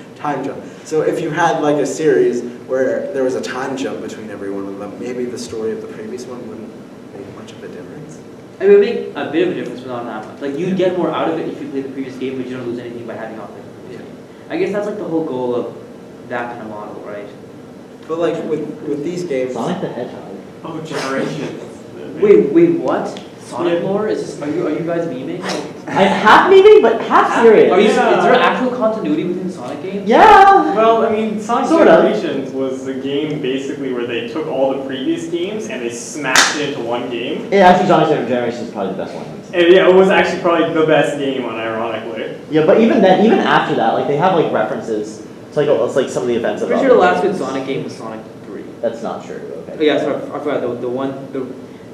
So if you had, like, a series where there was a time jump between every one of them, maybe the story of the previous one wouldn't make much of a difference. I mean, it would make a bit of a difference, but not that much. Like, you'd get more out of it if you played the previous game, but you don't lose anything by having not played the previous game. I guess that's like the whole goal of that kind of model, right? But, like, with these games... Sonic the Hedgehog. Oh, Generations. Wait, what? Sonic lore? Is this, are you guys memeing? I'm half memeing, but half serious. Is there actual continuity within Sonic games? Yeah! Well, I mean, Sonic Sort of. Generations was a game basically where they took all the previous games and they smashed it into one game. Yeah, actually, Sonic Generations is probably the best one. And yeah, it was actually probably the best game, unironically. Yeah, but even then, even after that, like, they have, like, references to, like, it's like some of the events of Pretty sure the last good Sonic game was Sonic 3. That's not true, okay. Oh, yeah, sorry, I forgot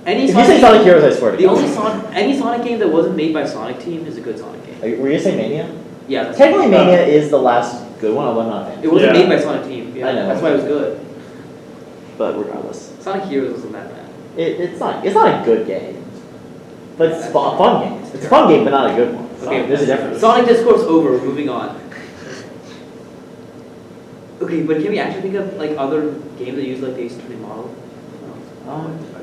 any If you Sonic say game- Sonic Heroes, I swear to The God. only any Sonic game that wasn't made by Sonic Team is a good Sonic game. Were you gonna say Mania? Yeah, that's Technically, Mania is the last good one, although I'm not a fan. It wasn't Yeah. made by Sonic Team. Yeah, I know. That's why it was good. But regardless, Sonic Heroes wasn't that bad. it's not a good game, but it's a fun game. It's a fun game, but not a good one. Okay, There's a difference. Sonic Discourse over. We're moving on. Okay, but can we actually think of like other games that use like the asymmetric model?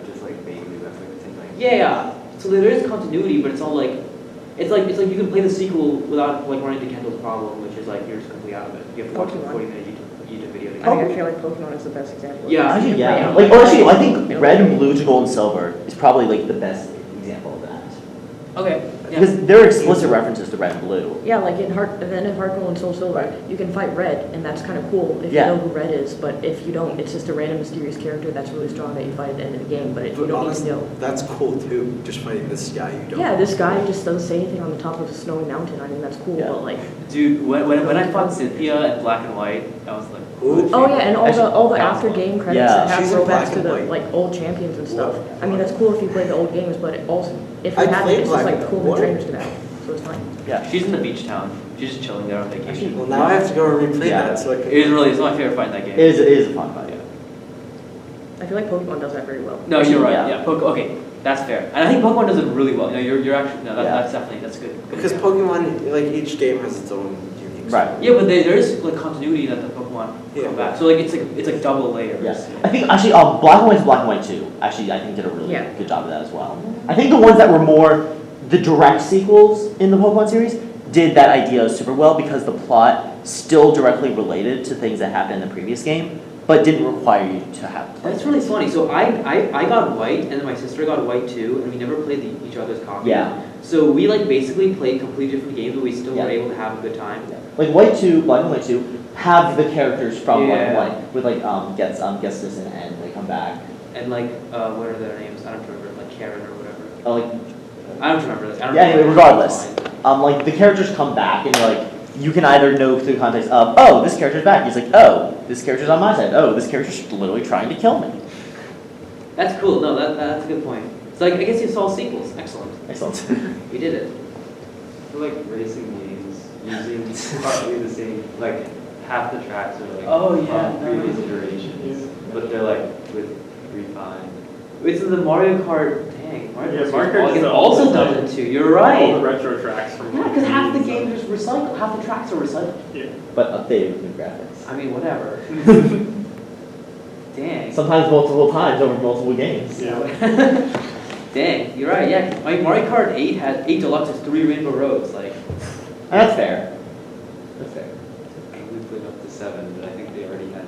Just like mainly referencing like. Yeah. So there is continuity, but it's all like, it's like you can play the sequel without like running into Kendall's problem, which is like you're just completely out of it. You have to watch a Pokemon. 40-minute YouTube video. to I get think it. I feel like Pokemon is the best example. Yeah. Actually, yeah. Like, I think Red and Blue to Gold and Silver is probably like the best example of that. Okay. Yeah. Because there are explicit references to Red and Blue. Yeah, like in Heart Gold and Soul Silver, you can fight Red, and that's kind of cool if Yeah. you know who Red is. But if you don't, it's just a random mysterious character that's really strong that you fight at the end of the game. But if you But don't honestly, even know, that's cool too, just fighting this guy you don't yeah, this guy just doesn't say anything on the top of a snowy mountain. I think that's cool. Yeah. But like, Dude, when I fought Cynthia in Black and White, I was like, Ooh. oh yeah, and all the Actually, after game credits yeah. that have She's in throwbacks Black to and the White. like old champions and stuff. Whoa. I mean, that's cool if you play the old games, but it also if I you haven't, played it's just Black like and cool White. new trainers to battle, so it's fine. Yeah. she's in the beach town. She's just chilling there on vacation. Well, now I have to go and replay Yeah. that so I can... It's my favorite fight in that game. It is a fun fight. I feel like Pokemon does that very well. No, you're right. Yeah. Yeah. Okay, that's fair. And I think Pokemon does it really well. No, you're actually no. Yeah. That's definitely that's good. Because Pokemon, like, each game has its own unique Right. story. Yeah, but there is like continuity that the Pokemon Yeah. come back. So like it's like double layers. Yeah. I think actually, Black and White's Black and White 2 actually I think did a really Yeah. good job of that as well. I think the ones that were more the direct sequels in the Pokemon series did that idea super well because the plot still directly related to things that happened in the previous game, but didn't require you to have. That's really funny. So I got White, and then my sister got White too, and we never played each other's copy. Yeah. So we like basically played completely different games, but we still Yeah. were able to have a good time. Like White 2, Black and White 2 have the characters from Black and Yeah. White with like Gestus and N, they come back. And like what are their names? I don't remember. Like Karen or whatever. Oh, like I don't remember this. I don't yeah. Anyway, remember. regardless, like the characters come back and you're like. You can either know through context of, oh, this character's back. He's like, oh, this character's on my side. Oh, this character's literally trying to kill me. That's cool. No, that's a good point. So I guess you saw sequels. Excellent. Excellent. We did it. I feel like racing games using partly the same, like half the tracks are like Oh, yeah, from no, previous no. iterations, but they're like with refined. Wait, so the Mario Kart, dang, Mario Yeah, Kart Mario Kart is is also also done like- it too. You're All the right. retro tracks from Yeah, because half the games are just recycled. Half the tracks are recycled. Yeah. But updated with new graphics. I mean, whatever. Dang. Sometimes multiple times over multiple games. Yeah. Dang, you're right. Yeah, like Mario Kart 8 had 8 Deluxe has 3 Rainbow Roads. Like, That's fair. That's fair. I only played up to 7, but I think they already had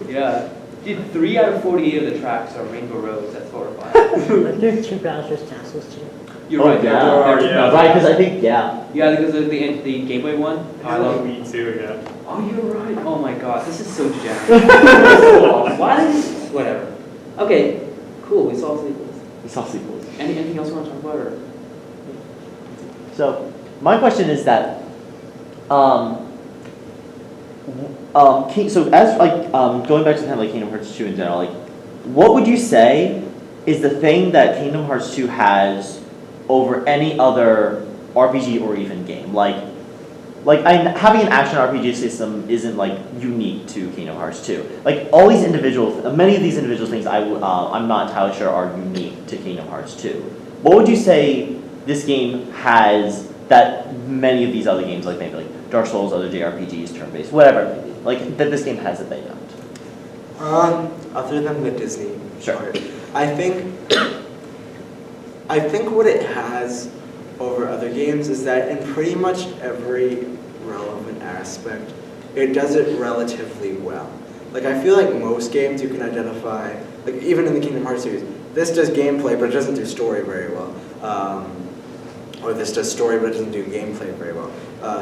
3. yeah, dude, 3 out of 48 of the tracks are Rainbow Roads. That's horrifying. Aren't there 2 Bowser's castles too? You're right. Yeah. Yeah. Right, because I think, yeah. Yeah, because of the Game Boy one. I love Me Too, yeah. Oh, you're right. Oh my God, this is so degenerate. Why? Whatever. Okay, cool. We saw sequels. We saw sequels. Anything else you want to talk about? Or? So, my question is that, so as like going back to kind of like Kingdom Hearts 2 in general, like, what would you say is the thing that Kingdom Hearts 2 has over any other RPG or even game? Having an action RPG system isn't like unique to Kingdom Hearts 2. Like many of these individual things, I'm not entirely sure are unique to Kingdom Hearts 2. What would you say this game has that many of these other games, like maybe like Dark Souls, other JRPGs, turn-based, whatever, like that this game has that they don't? Other than the Disney Sure. part, I think what it has over other games is that in pretty much every relevant aspect, it does it relatively well. Like, I feel like most games you can identify, like even in the Kingdom Hearts series, this does gameplay but it doesn't do story very well. Or this does story but it doesn't do gameplay very well.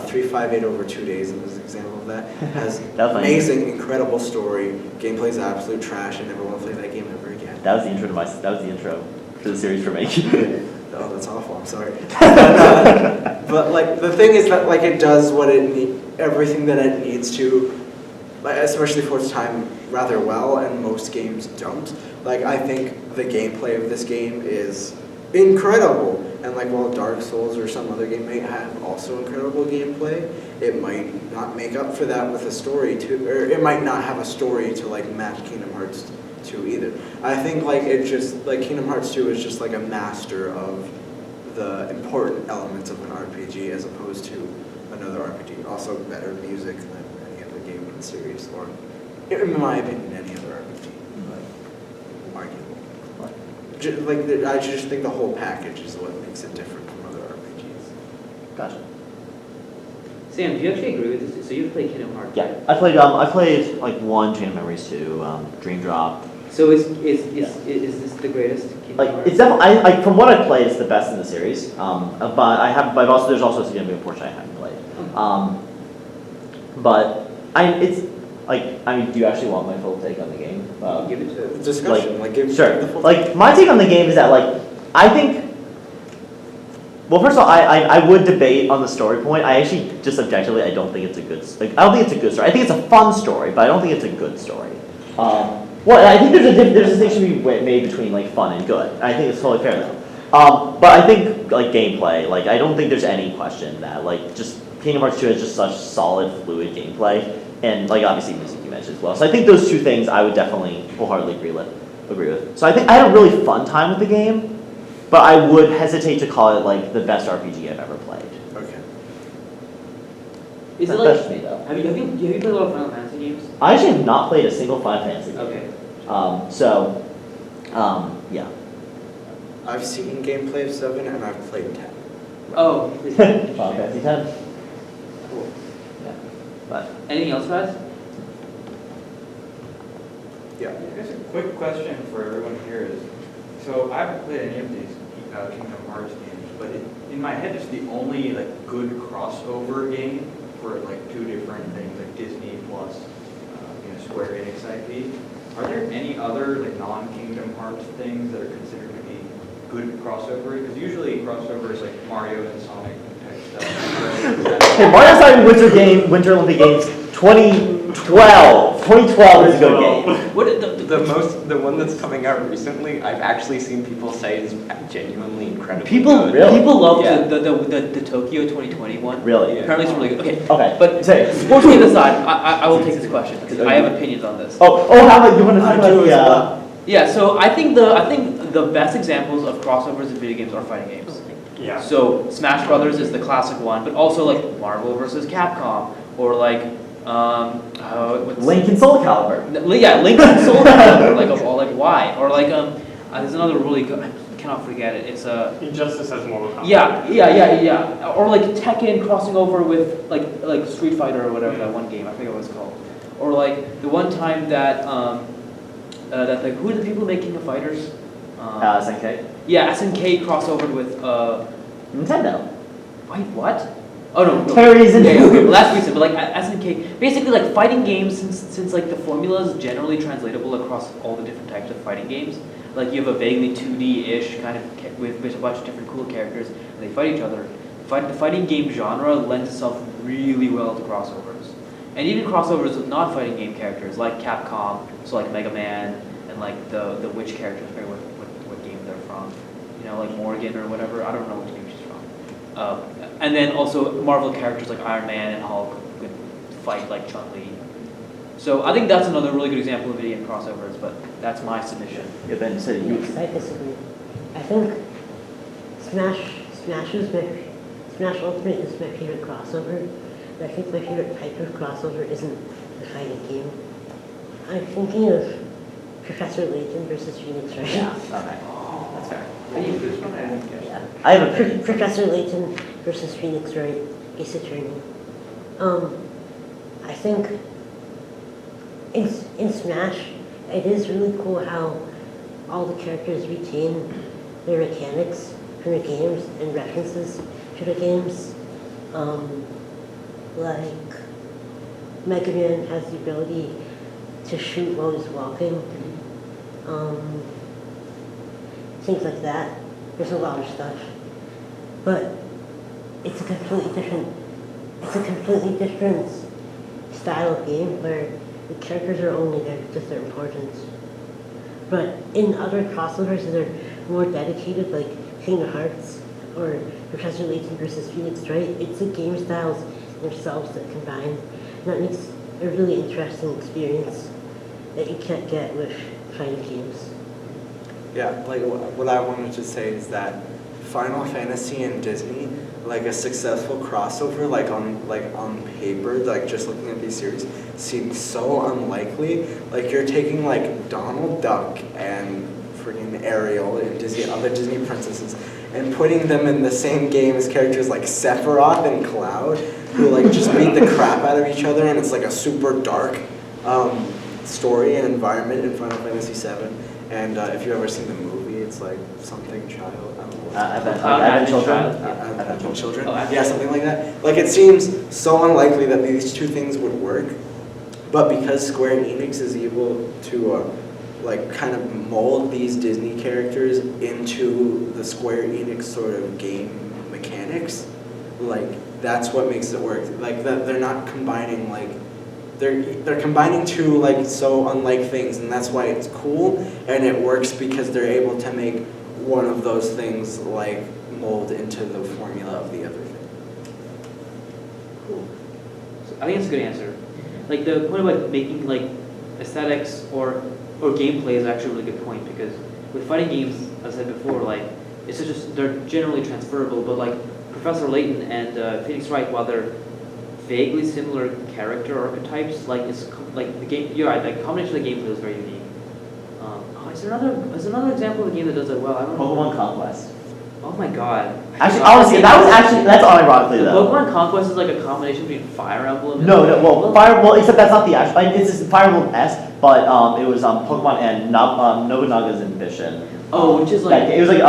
358 over 2 days is an example of that. Has amazing, incredible story. Gameplay's absolute trash. I never want to play that game ever again. That was the intro to the series for me. Oh, that's awful. I'm sorry. But like the thing is that like it does what everything that it needs to, like, especially for its time, rather well, and most games don't. Like I think the gameplay of this game is incredible, and like while Dark Souls or some other game may have also incredible gameplay, it might not make up for that with a story or it might not have a story to like match Kingdom Hearts 2 either. I think like it just like Kingdom Hearts 2 is just like a master of the important elements of an RPG as opposed to another RPG. Also better music than any other game in the series, or in my opinion, any other RPG. But arguable. I just think the whole package is what makes it different from other RPGs. Gotcha. Sam, do you actually agree with this? So you've played Kingdom Hearts? Yeah, I played like 1, Chain of Memories 2, Dream Drop. So is this the greatest Kingdom Like Hearts? it's definitely from what I've played, it's the best in the series. But there's also a significant portion I haven't played. Do you actually want my full take on the game? Give it to Discussion, give sure. the full Like my take on the game is that I think. Well, first of all, I would debate on the story point. I actually just objectively I don't think it's a good story. I think it's a fun story, but I don't think it's a good story. I think there's a distinction to be made between like fun and good. I think it's totally fair though. But I think like gameplay, like I don't think there's any question that like just Kingdom Hearts 2 has just such solid, fluid gameplay, and like obviously music you mentioned as well. So I think those two things I would definitely wholeheartedly agree with. So I think I had a really fun time with the game, but I would hesitate to call it like the best RPG I've ever played. Okay. Is it That's like? me though. Have you played a lot of Final Fantasy games? I actually have not played a single Final Fantasy game. Okay. Yeah. I've seen gameplay of 7 and I've played 10. Oh. Final Fantasy 10. Cool. Yeah. But Anything else, guys? Yeah. I guess a quick question for everyone here is, so I haven't played any of these Kingdom Hearts games, but in my head, it's the only like good crossover game for like two different things, like Disney plus Square Enix IP. Are there any other like non-Kingdom Hearts things that are considered to be good crossover? Because usually crossover is like Mario and Sonic type stuff. hey, Mario Sonic Winter Olympic Games 2012. 2012 is a good game. What the one that's coming out recently, I've actually seen people say is genuinely incredible. Really? People love Yeah. the Tokyo 2020 one. Really? Yeah. Apparently it's really good. Okay. Okay. But Say. sports game aside, I will take this question because I have opinions on this. Oh, how about you want to talk I do about as well. Yeah, so I think the best examples of crossovers in video games are fighting games. Yeah. So Smash Brothers is the classic one, but also like Marvel versus Capcom, or like What's Lincoln Soul Calibur. Yeah, Lincoln Soul Calibur, like of all, like why? Or like there's another really good. I cannot forget it. It's Injustice has Mortal Kombat. Yeah. Or like Tekken crossing over with like Street Fighter or whatever that one game. I forget what it's called. Or like the one time that that like who are the people making the fighters? SNK. Yeah, SNK crossover with Nintendo. Wait, what? Oh no. Terry's in okay, well that's recent, but like SNK, basically like fighting games, since like the formula is generally translatable across all the different types of fighting games. Like you have a vaguely 2D-ish kind of with a bunch of different cool characters, and they fight each other. The fighting game genre lends itself really well to crossovers, and even crossovers with non-fighting game characters like Capcom, so like Mega Man and like the witch characters. I forget what game they're from. You know, like Morgan or whatever. I don't know which game she's from. And then also Marvel characters like Iron Man and Hulk would fight like Chun-Li. So I think that's another really good example of video game crossovers, but that's my submission. Yeah, Ben said you. I disagree. I think Smash Ultimate is my favorite crossover, but I think my favorite type of crossover isn't the fighting game. I'm thinking of Professor Layton versus Phoenix Wright. Yeah. Okay. That's fair. Yeah. I have a Professor Layton versus Phoenix Wright, Ace Attorney. I think in Smash, it is really cool how all the characters retain their mechanics from the games and references to the games. Like Mega Man has the ability to shoot while he's walking. Things like that. There's a lot of stuff. But it's a completely different style of game where the characters are only there because they're important. But in other crossovers that are more dedicated, like Kingdom Hearts or Professor Layton versus Phoenix Wright, it's the game styles themselves that combine. And that makes a really interesting experience that you can't get with fighting games. Yeah, like what I wanted to say is that Final Fantasy and Disney, like a successful crossover, like on paper, like just looking at these series, seems so unlikely. Like you're taking like Donald Duck and freaking Ariel and other Disney princesses and putting them in the same game as characters like Sephiroth and Cloud, who like just beat the crap out of each other, and it's like a super dark story and environment in Final Fantasy VII. And if you've ever seen the movie, it's like something child. I don't know. Advent Children. Oh, Advent. Yeah, something like that. Like it seems so unlikely that these two things would work, but because Square Enix is able to like kind of mold these Disney characters into the Square Enix sort of game mechanics, like that's what makes it work. Like that they're not combining like. They're combining two like so unlike things, and that's why it's cool and it works because they're able to make one of those things like mold into the formula of the other thing. Cool. So I think that's a good answer. Like the point about making like aesthetics or gameplay is actually a really good point, because with fighting games, as I said before, like it's just they're generally transferable, but like Professor Layton and Phoenix Wright, while they're vaguely similar character archetypes, like it's like the game. You're right. Like the combination of the gameplay is very unique. Is there another example of a game that does it well? I don't know. Pokemon Conquest. Oh my god. Actually, honestly, that's unironically though. Pokemon Conquest is like a combination between Fire Emblem and... Well, except that's not the actual, it's just Fire Emblem-esque, but it was Pokemon and Nobunaga's Ambition. Oh, which is like... It was a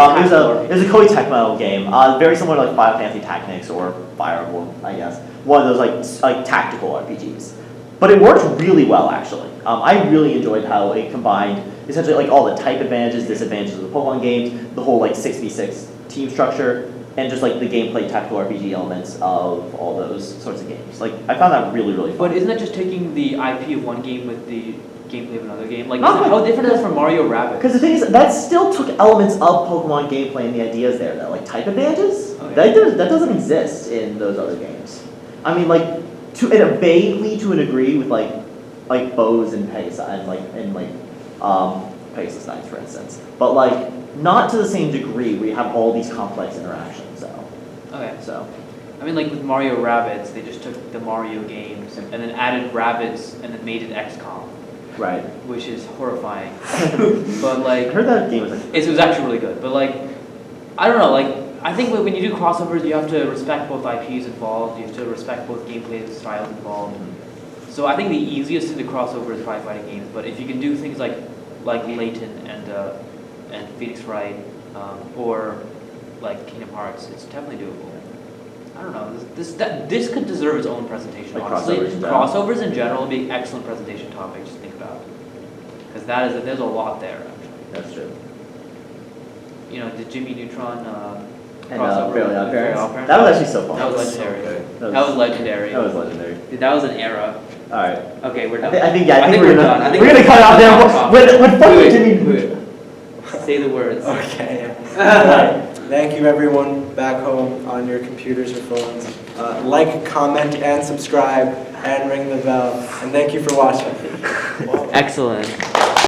Koei Tecmo game, very similar to like Final Fantasy Tactics or Fire Emblem, I guess. One of those like tactical RPGs. But it worked really well, actually. I really enjoyed how it combined essentially like all the type advantages, disadvantages of the Pokemon games, the whole like 6v6 team structure, and just like the gameplay tactical RPG elements of all those sorts of games. Like I found that really, really fun. But isn't that just taking the IP of one game with the gameplay of another game? Like, Not how different is that from Mario Rabbids? Because the thing is, that still took elements of Pokemon gameplay and the ideas there, though. Like type advantages, Oh, yeah. that doesn't exist in those other games. I mean, like vaguely to a degree with like bows and Pegasus and Pegasus Knights, for instance. But like not to the same degree where you have all these complex interactions. So Okay. so I mean, like with Mario Rabbids, they just took the Mario games and then added Rabbids and then made it XCOM, Right. which is horrifying. But I like, heard that game was like. it was actually really good. But like, I don't know. Like, I think when you do crossovers, you have to respect both IPs involved. You have to respect both gameplay styles involved. So I think the easiest thing to cross over is probably fighting games. But if you can do things like Layton and Phoenix Wright or like Kingdom Hearts, it's definitely doable. I don't know. This could deserve its own presentation. Like honestly, crossovers, yeah. crossovers in general would be an excellent presentation topic. Just think about, because there's a lot there actually. That's true. You know, the Jimmy Neutron And crossover. Fairly Odd with Fairly Parents. Odd Parents. That was actually so fun. That was That was so legendary. good. That was legendary. That was legendary. Dude, that was an era. All right. Okay, we're I done. think, I think yeah. I think we're we're done. gonna I think we're gonna cut out there. Stop. When fucking Wait, Jimmy. wait. Say the words. Okay. Alright. Thank you everyone back home on your computers or phones. Like, comment, and subscribe, and ring the bell. And thank you for watching. Excellent.